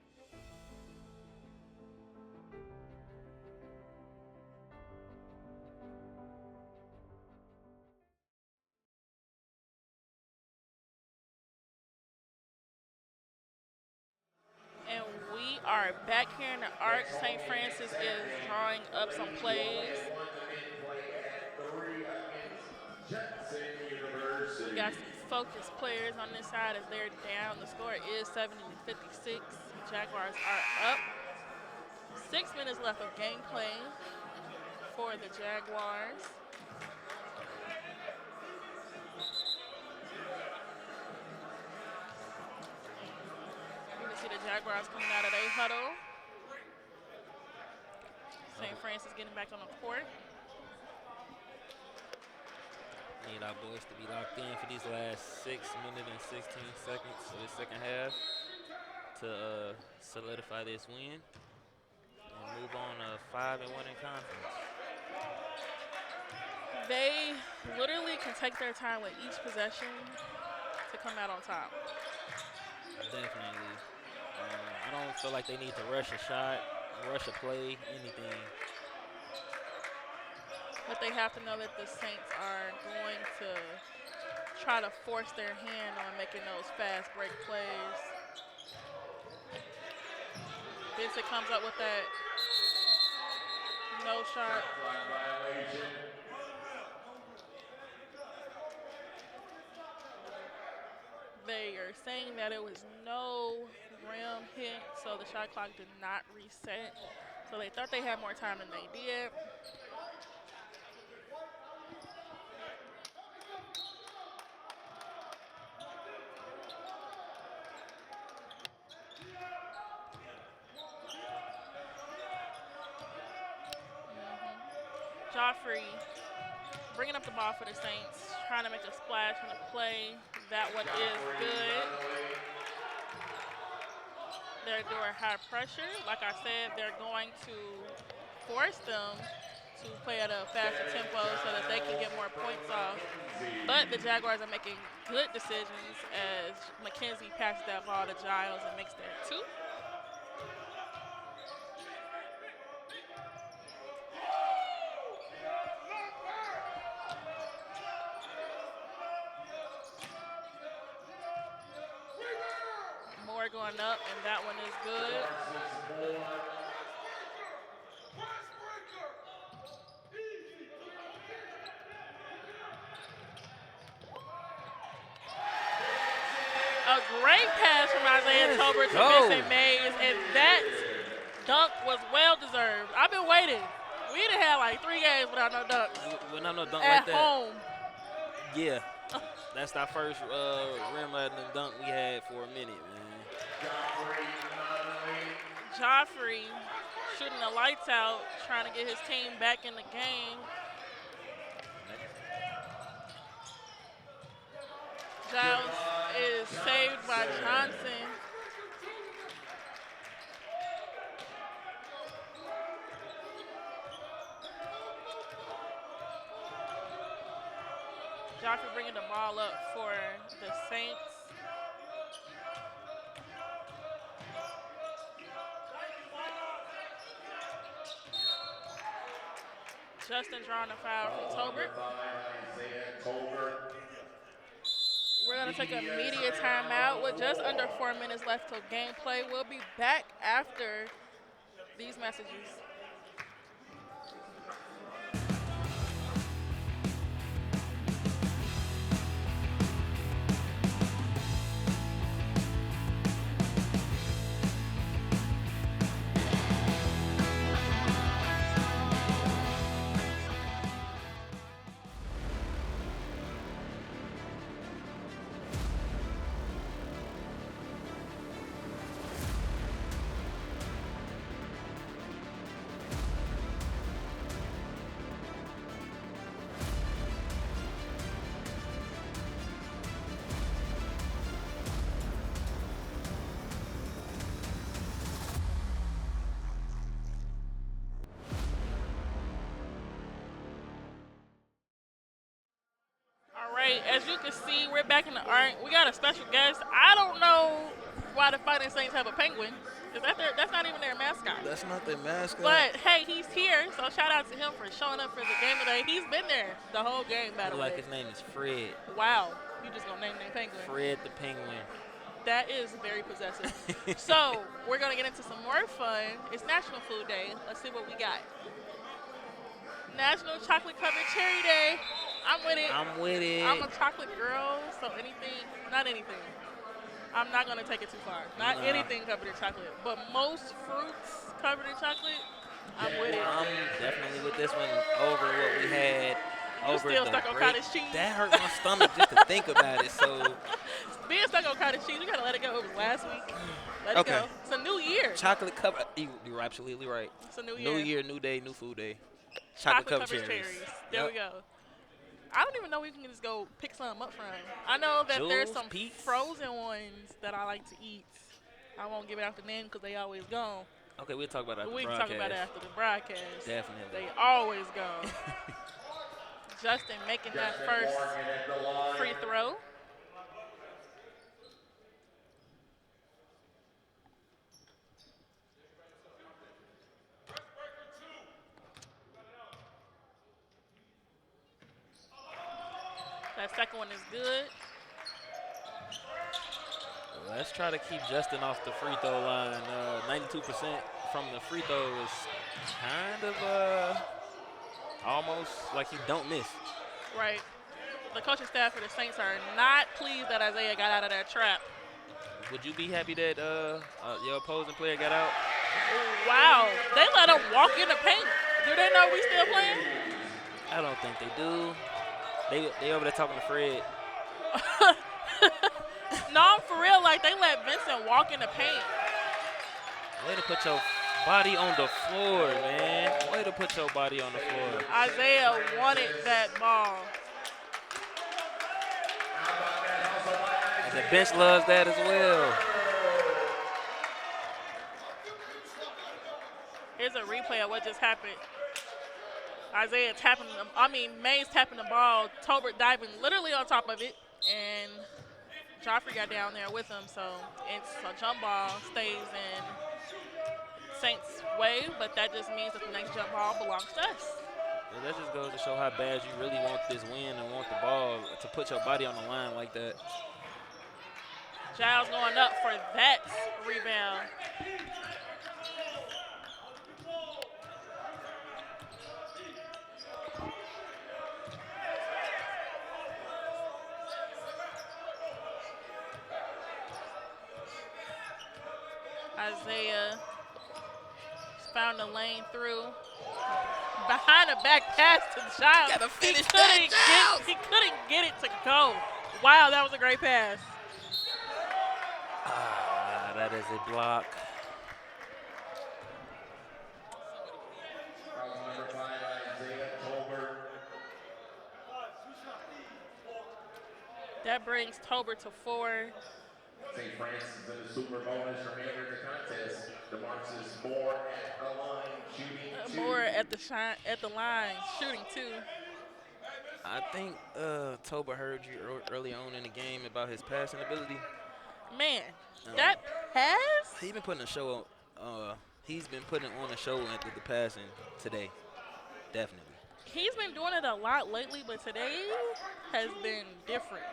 Are back here in the Arc. St. Francis is drawing up some plays. We got some focused players on this side as they're down. The score is 70-56. Jaguars are up. 6 minutes left of gameplay for the Jaguars. See the Jaguars coming out of their huddle. St. Francis getting back on the court. Need our boys to be locked in for these last 6 minutes and 16 seconds of the second half to solidify this win and move on to 5-1 in conference. They literally can take their time with each possession to come out on top. Definitely. I don't feel like they need to rush a shot, rush a play, anything. But they have to know that the Saints are going to try to force their hand on making those fast break plays. Vincent comes up with that no shot. They are saying that it was no rim hit, so the shot clock did not reset. So they thought they had more time than they did. Joffrey bringing up the ball for the Saints, trying to make a splash in the play. That one is good. They're doing high pressure. Like I said, they're going to force them to play at a faster tempo so that they can get more points off. But the Jaguars are making good decisions as McKenzie passes that ball to Giles and makes that 2. Moore going up, and that one is good. A great pass from Isaiah Tolbert to Vincent Mays, and that dunk was well deserved. I've been waiting. We done had like 3 games without no dunks. Without no dunk at like that. home. Yeah, that's our first rim-lighting dunk we had for a minute, man. Joffrey shooting the lights out, trying to get his team back in the game. Giles is saved by Johnson. Joffrey bringing the ball up for the Saints. Justin drawing a foul from Tolbert. We're going to take a media timeout with just under 4 minutes left till gameplay. We'll be back after these messages. As you can see, we're back in the art. We got a special guest. I don't know why the Fighting Saints have a penguin. That's not even their mascot. That's not their mascot. But, hey, he's here, so shout out to him for showing up for the game today. He's been there the whole game, by the way. Like his name is Fred. Wow. You just going to name the penguin. Fred the penguin. That is very possessive. So, we're going to get into some more fun. It's National Food Day. Let's see what we got. National Chocolate Covered Cherry Day. I'm with it. I'm with it. I'm a chocolate girl, so not anything. I'm not going to take it too far. Not anything covered in chocolate, but most fruits covered in chocolate, I'm with it. I'm definitely with this one over what we had. You still stuck on cottage cheese? That hurt my stomach just to think about it. So being stuck on cottage cheese, you got to let it go. It was last week. Let it go. It's a new year. Chocolate covered. You're absolutely right. It's a new year. New year, new day, new food day. Chocolate covered cherries. There we go. I don't even know we can just go pick some up from. I know that there's some frozen ones that I like to eat. I won't give it out the name because they always gone. Okay, we'll talk about it after the broadcast. We can talk about it after the broadcast. Definitely. They always gone. Justin making that first free throw. That second one is good. Let's try to keep Justin off the free throw line. 92% from the free throw is kind of almost like he don't miss. Right. the coaching staff for the Saints are not pleased that Isaiah got out of that trap. Would you be happy that your opposing player got out? Wow, they let him walk in the paint. Do they know we still playing? I don't think they do. They over there talking to Fred. No, for real, like they let Vincent walk in the paint. Way to put your body on the floor, man. Way to put your body on the floor. Isaiah wanted that ball. And the bench loves that as well. Here's a replay of what just happened. Isaiah tapping them. I mean, Mays tapping the ball. Tolbert diving literally on top of it, and Joffrey got down there with him. So it's a jump ball, stays in Saints' way, but that just means that the next jump ball belongs to us. Yeah, that just goes to show how bad you really want this win and want the ball to put your body on the line like that. Giles going up for that rebound. Isaiah found a lane through. Behind the back pass to Giles. Gotta finish that, He couldn't get it to go. Wow, that was a great pass. That is a block. That brings Tolbert to 4. St. Francis in the super bonus remainder of the contest. DeMarcus Moore at the line, shooting 2. Moore at the line, shooting 2. I think Toba heard you early on in the game about his passing ability. Man, that pass? He's been putting a show on. He's been putting on a show with the passing today, definitely. He's been doing it a lot lately, but today has been different.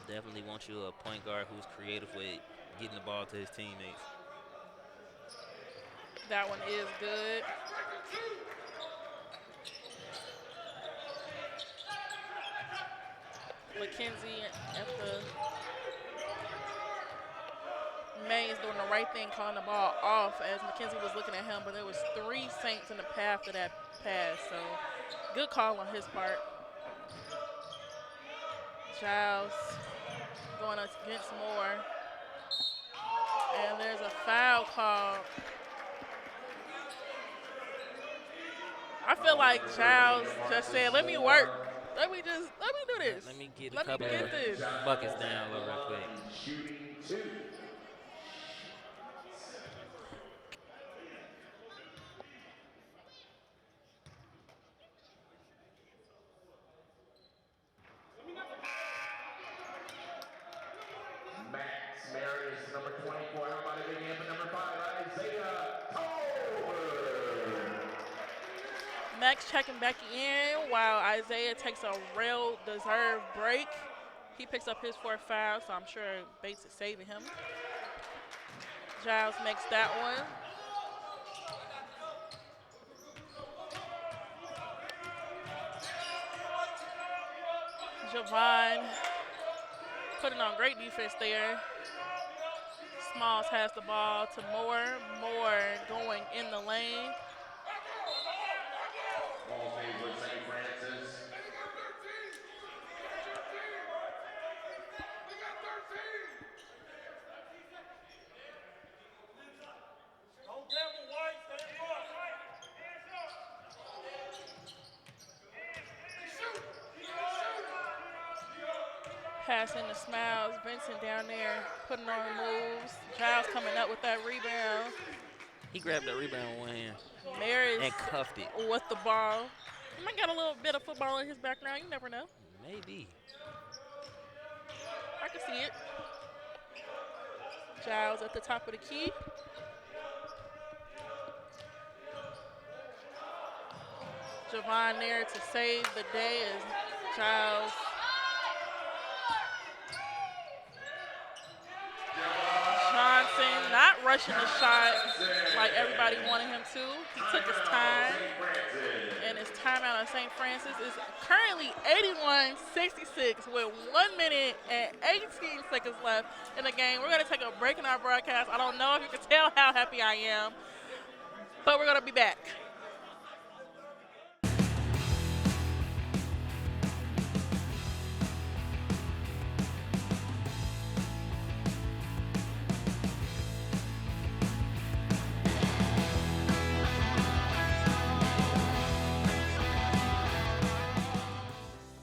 Definitely want you a point guard who's creative with getting the ball to his teammates. That one is good. McKenzie at the Mays doing the right thing, calling the ball off as McKenzie was looking at him, but there was 3 Saints in the path of that pass, so good call on his part. Giles going against Moore, and there's a foul call. I feel like Giles just said, let me work. Let me do this. Let me get a couple of buckets down a little real quick. Shooting 2. Max Marius, number 24. How about it again for number 5, Isaiah Tolbert. Max checking back in while Isaiah takes a well-deserved break. He picks up his 4th foul, so I'm sure Bates is saving him. Giles makes that one. Javon putting on great defense there. Smalls has the ball to Moore. Moore going in the lane. Ball made with St. Francis. Passing to Smiles. Vincent down there putting on moves. Giles coming up with that rebound. He grabbed that rebound with one hand Maris and cuffed it. with the ball. He might got a little bit of football in his background. You never know. Maybe. I can see it. Giles at the top of the key. Javon there to save the day as Giles. Johnson not rushing the shot like everybody wanted him to. He took his time, and his timeout on St. Francis is currently 81-66 with 1 minute and 18 seconds left in the game. We're going to take a break in our broadcast. I don't know if you can tell how happy I am, but we're going to be back.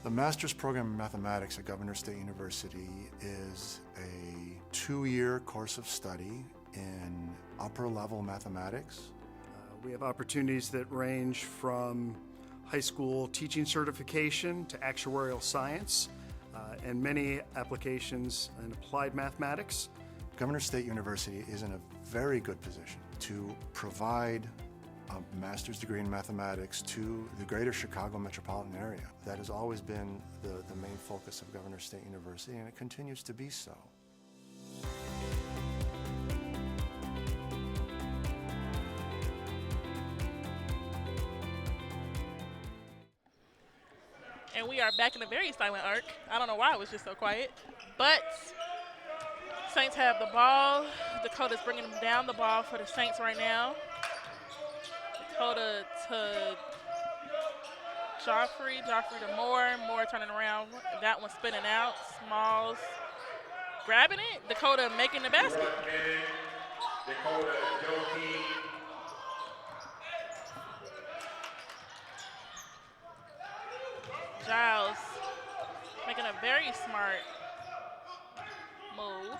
The master's program in mathematics at Governor State University is a 2-year course of study in upper-level mathematics. We have opportunities that range from high school teaching certification to actuarial science, and many applications in applied mathematics. Governor State University is in a very good position to provide a master's degree in mathematics to the greater Chicago metropolitan area. That has always been the main focus of Governor State University, and it continues to be so. And we are back in a very silent arc. I don't know why it was just so quiet, but Saints have the ball. Dakota's bringing them down the ball for the Saints right now. Dakota to Joffrey to Moore turning around. That one spinning out. Smalls grabbing it. Dakota making the basket. Dakota Doki. Giles making a very smart move.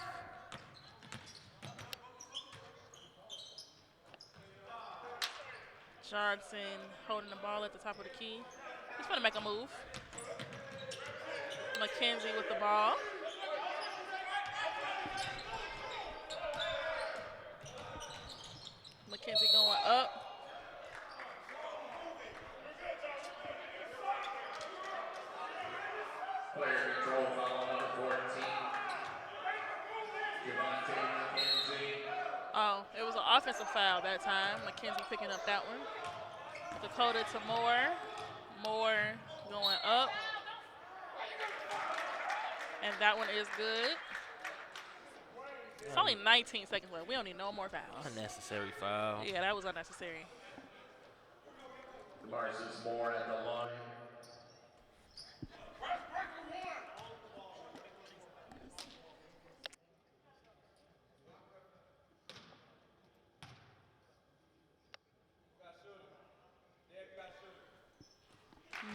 Johnson holding the ball at the top of the key. He's going to make a move. McKenzie with the ball. McKenzie going up. Player control foul number 14. Javante McKenzie. Oh, it was an offensive foul that time. McKenzie picking up that one. Dakota to Moore. Moore going up. And that one is good. It's only 19 seconds left. We don't need no more fouls. Unnecessary foul. Yeah, that was unnecessary. Marcus Moore at the line.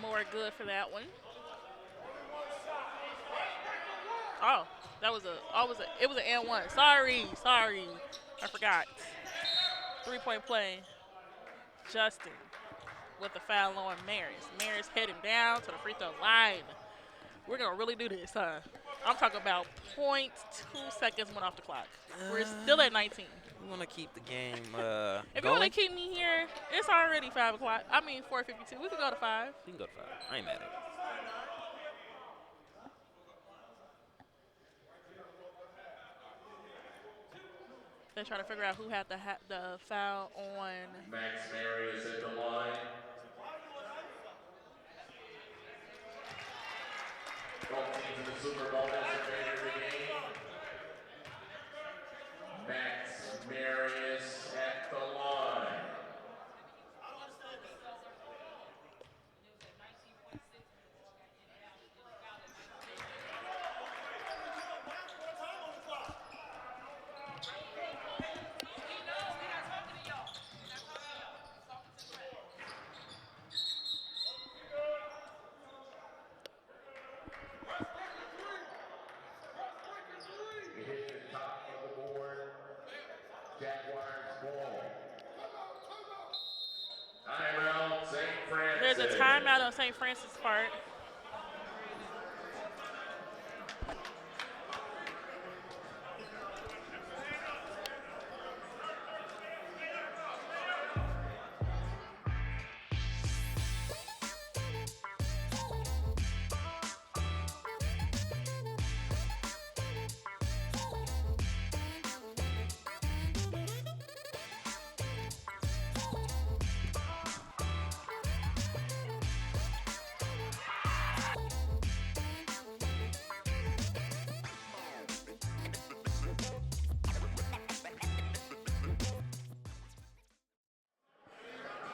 More good for that one. Oh, it was an and one. Sorry. I forgot. 3-point play. Justin with the foul on Maris. Maris heading down to the free throw line. We're going to really do this, huh? I'm talking about 0.2 seconds went off the clock. We're still at 19. We want to keep the game If you want to keep me here, it's already 5 o'clock. I mean, 4:52. We could go to 5. We can go to 5. I ain't mad at it. They're trying to figure out who had the foul on. Max Marius at the line. Both teams in the Super Bowl as a favor of the game. Max Marius at the line. It hit the top of the board. Jaguars ball. Timeout, St. Francis. There's a timeout on St. Francis' part.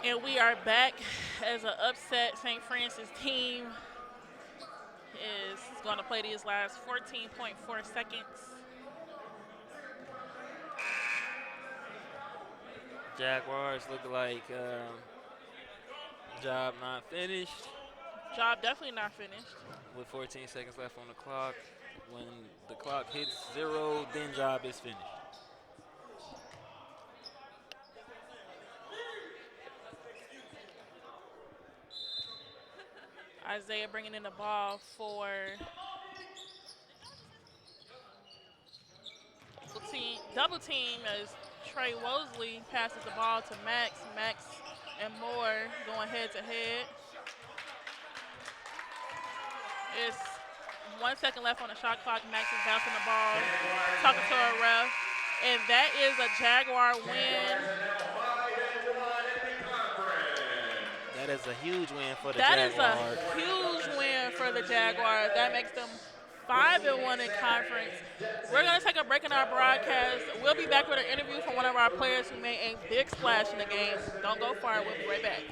And we are back as an upset St. Francis team is going to play these last 14.4 seconds. Jaguars look like job not finished. Job definitely not finished. With 14 seconds left on the clock. When the clock hits 0, then job is finished. Isaiah bringing in the ball for double team as Trey Wosley passes the ball to Max. Max and Moore going head to head. It's 1 second left on the shot clock. Max is bouncing the ball, talking to a ref. And that is a Jaguar win. That is a huge win for the That Jaguars. is a huge win for the Jaguars. That makes them 5-1 in conference. We're going to take a break in our broadcast. We'll be back with an interview from one of our players who made a big splash in the game. Don't go far. We'll be right back.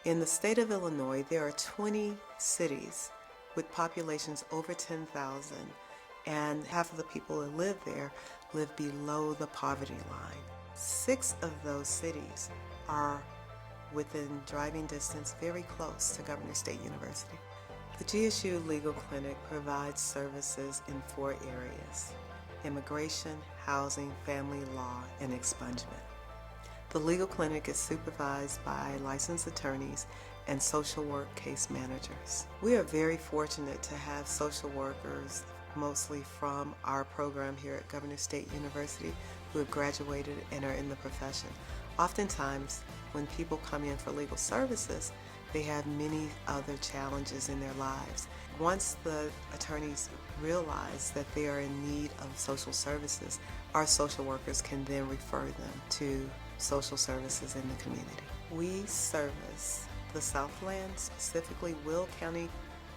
In the state of Illinois, there are 20 cities with populations over 10,000, and half of the people who live there live below the poverty line. 6 of those cities are within driving distance, very close to Governor State University. The GSU Legal Clinic provides services in 4 areas: immigration, housing, family law, and expungement. The legal clinic is supervised by licensed attorneys and social work case managers. We are very fortunate to have social workers, mostly from our program here at Governor State University, who have graduated and are in the profession. Oftentimes, when people come in for legal services, they have many other challenges in their lives. Once the attorneys realize that they are in need of social services, our social workers can then refer them to social services in the community. We service the Southland, specifically Will County,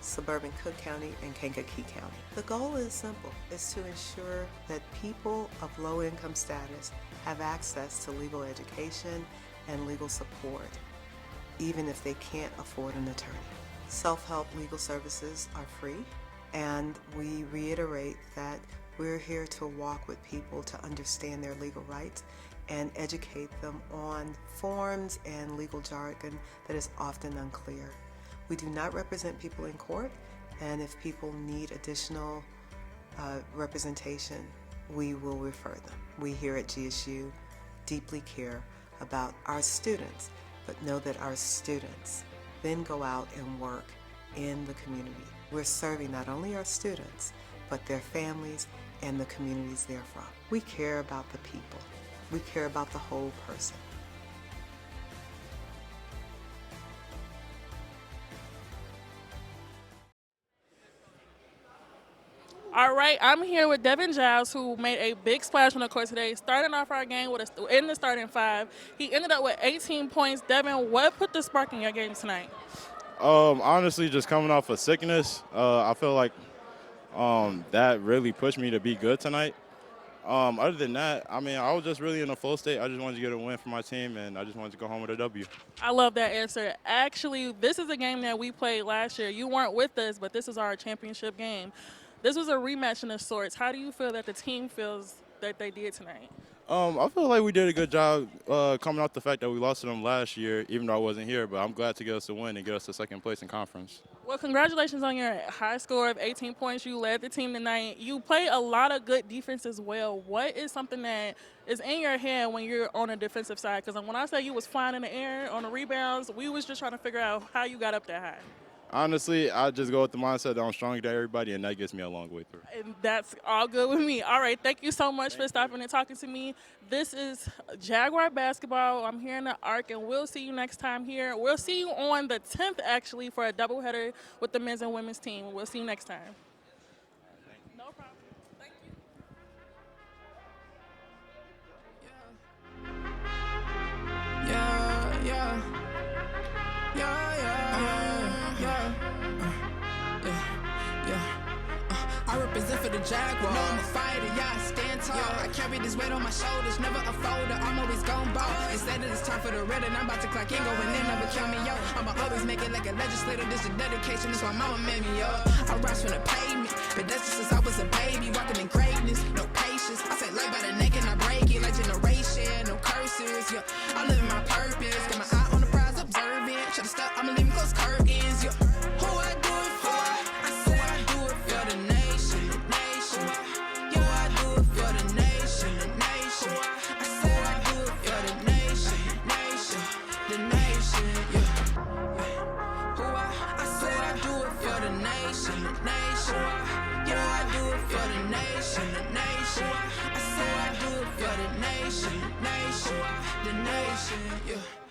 suburban Cook County, and Kankakee County. The goal is simple. It's to ensure that people of low income status have access to legal education and legal support, even if they can't afford an attorney. Self-help legal services are free, and we reiterate that we're here to walk with people to understand their legal rights and educate them on forms and legal jargon that is often unclear. We do not represent people in court, and if people need additional representation, we will refer them. We here at GSU deeply care about our students, but know that our students then go out and work in the community. We're serving not only our students, but their families and the communities they're from. We care about the people. We care about the whole person. All right, I'm here with Devin Giles, who made a big splash on the court today, starting off our game in the starting 5. He ended up with 18 points. Devin, what put the spark in your game tonight? Honestly, just coming off of sickness, I feel like that really pushed me to be good tonight. Other than that, I mean, I was just really in a flow state. I just wanted to get a win for my team, and I just wanted to go home with a W. I love that answer. Actually, this is a game that we played last year. You weren't with us, but this is our championship game. This was a rematch in of sorts. How do you feel that the team feels that they did tonight? I feel like we did a good job coming off the fact that we lost to them last year, even though I wasn't here. But I'm glad to get us a win and get us to second place in conference. Well, congratulations on your high score of 18 points. You led the team tonight. You played a lot of good defense as well. What is something that is in your head when you're on the defensive side? Because when I say you was flying in the air on the rebounds, we was just trying to figure out how you got up that high. Honestly, I just go with the mindset that I'm stronger than everybody, and that gets me a long way through. And that's all good with me. All right, thank you so much for stopping and talking to me. This is Jaguar basketball. I'm here in the Arc, and we'll see you next time here. We'll see you on the 10th, actually, for a doubleheader with the men's and women's team. We'll see you next time. No problem. Thank you. Yeah. I represent for the the Jaguar. No, I'm a fighter, yeah, I stand tall. I carry this weight on my shoulders, never a folder. I'm always gon' ball. Instead of it's time for the red, and I'm about to clock in, go and then never count me, yo. I'ma always make it like a legislator. This is dedication, this why mama made me, yo. I rise from the pavement, but that's just since I was a baby, walking in greatness, no patience. I take life by the neck and I break it like generation, no curses, yeah. I'm living my purpose, got my eye on the prize, observing. Should've stopped, I'ma leave close curtains, yeah. Who I do it for? I say I do it for the nation, the nation. Yo, I do it for the nation, the nation. I say I do it for the nation, nation, the nation, yeah. Who I say I do it for the nation, the nation. Yo, I do it for the nation, the nation. I say I do it for the nation, the nation, the nation, yeah.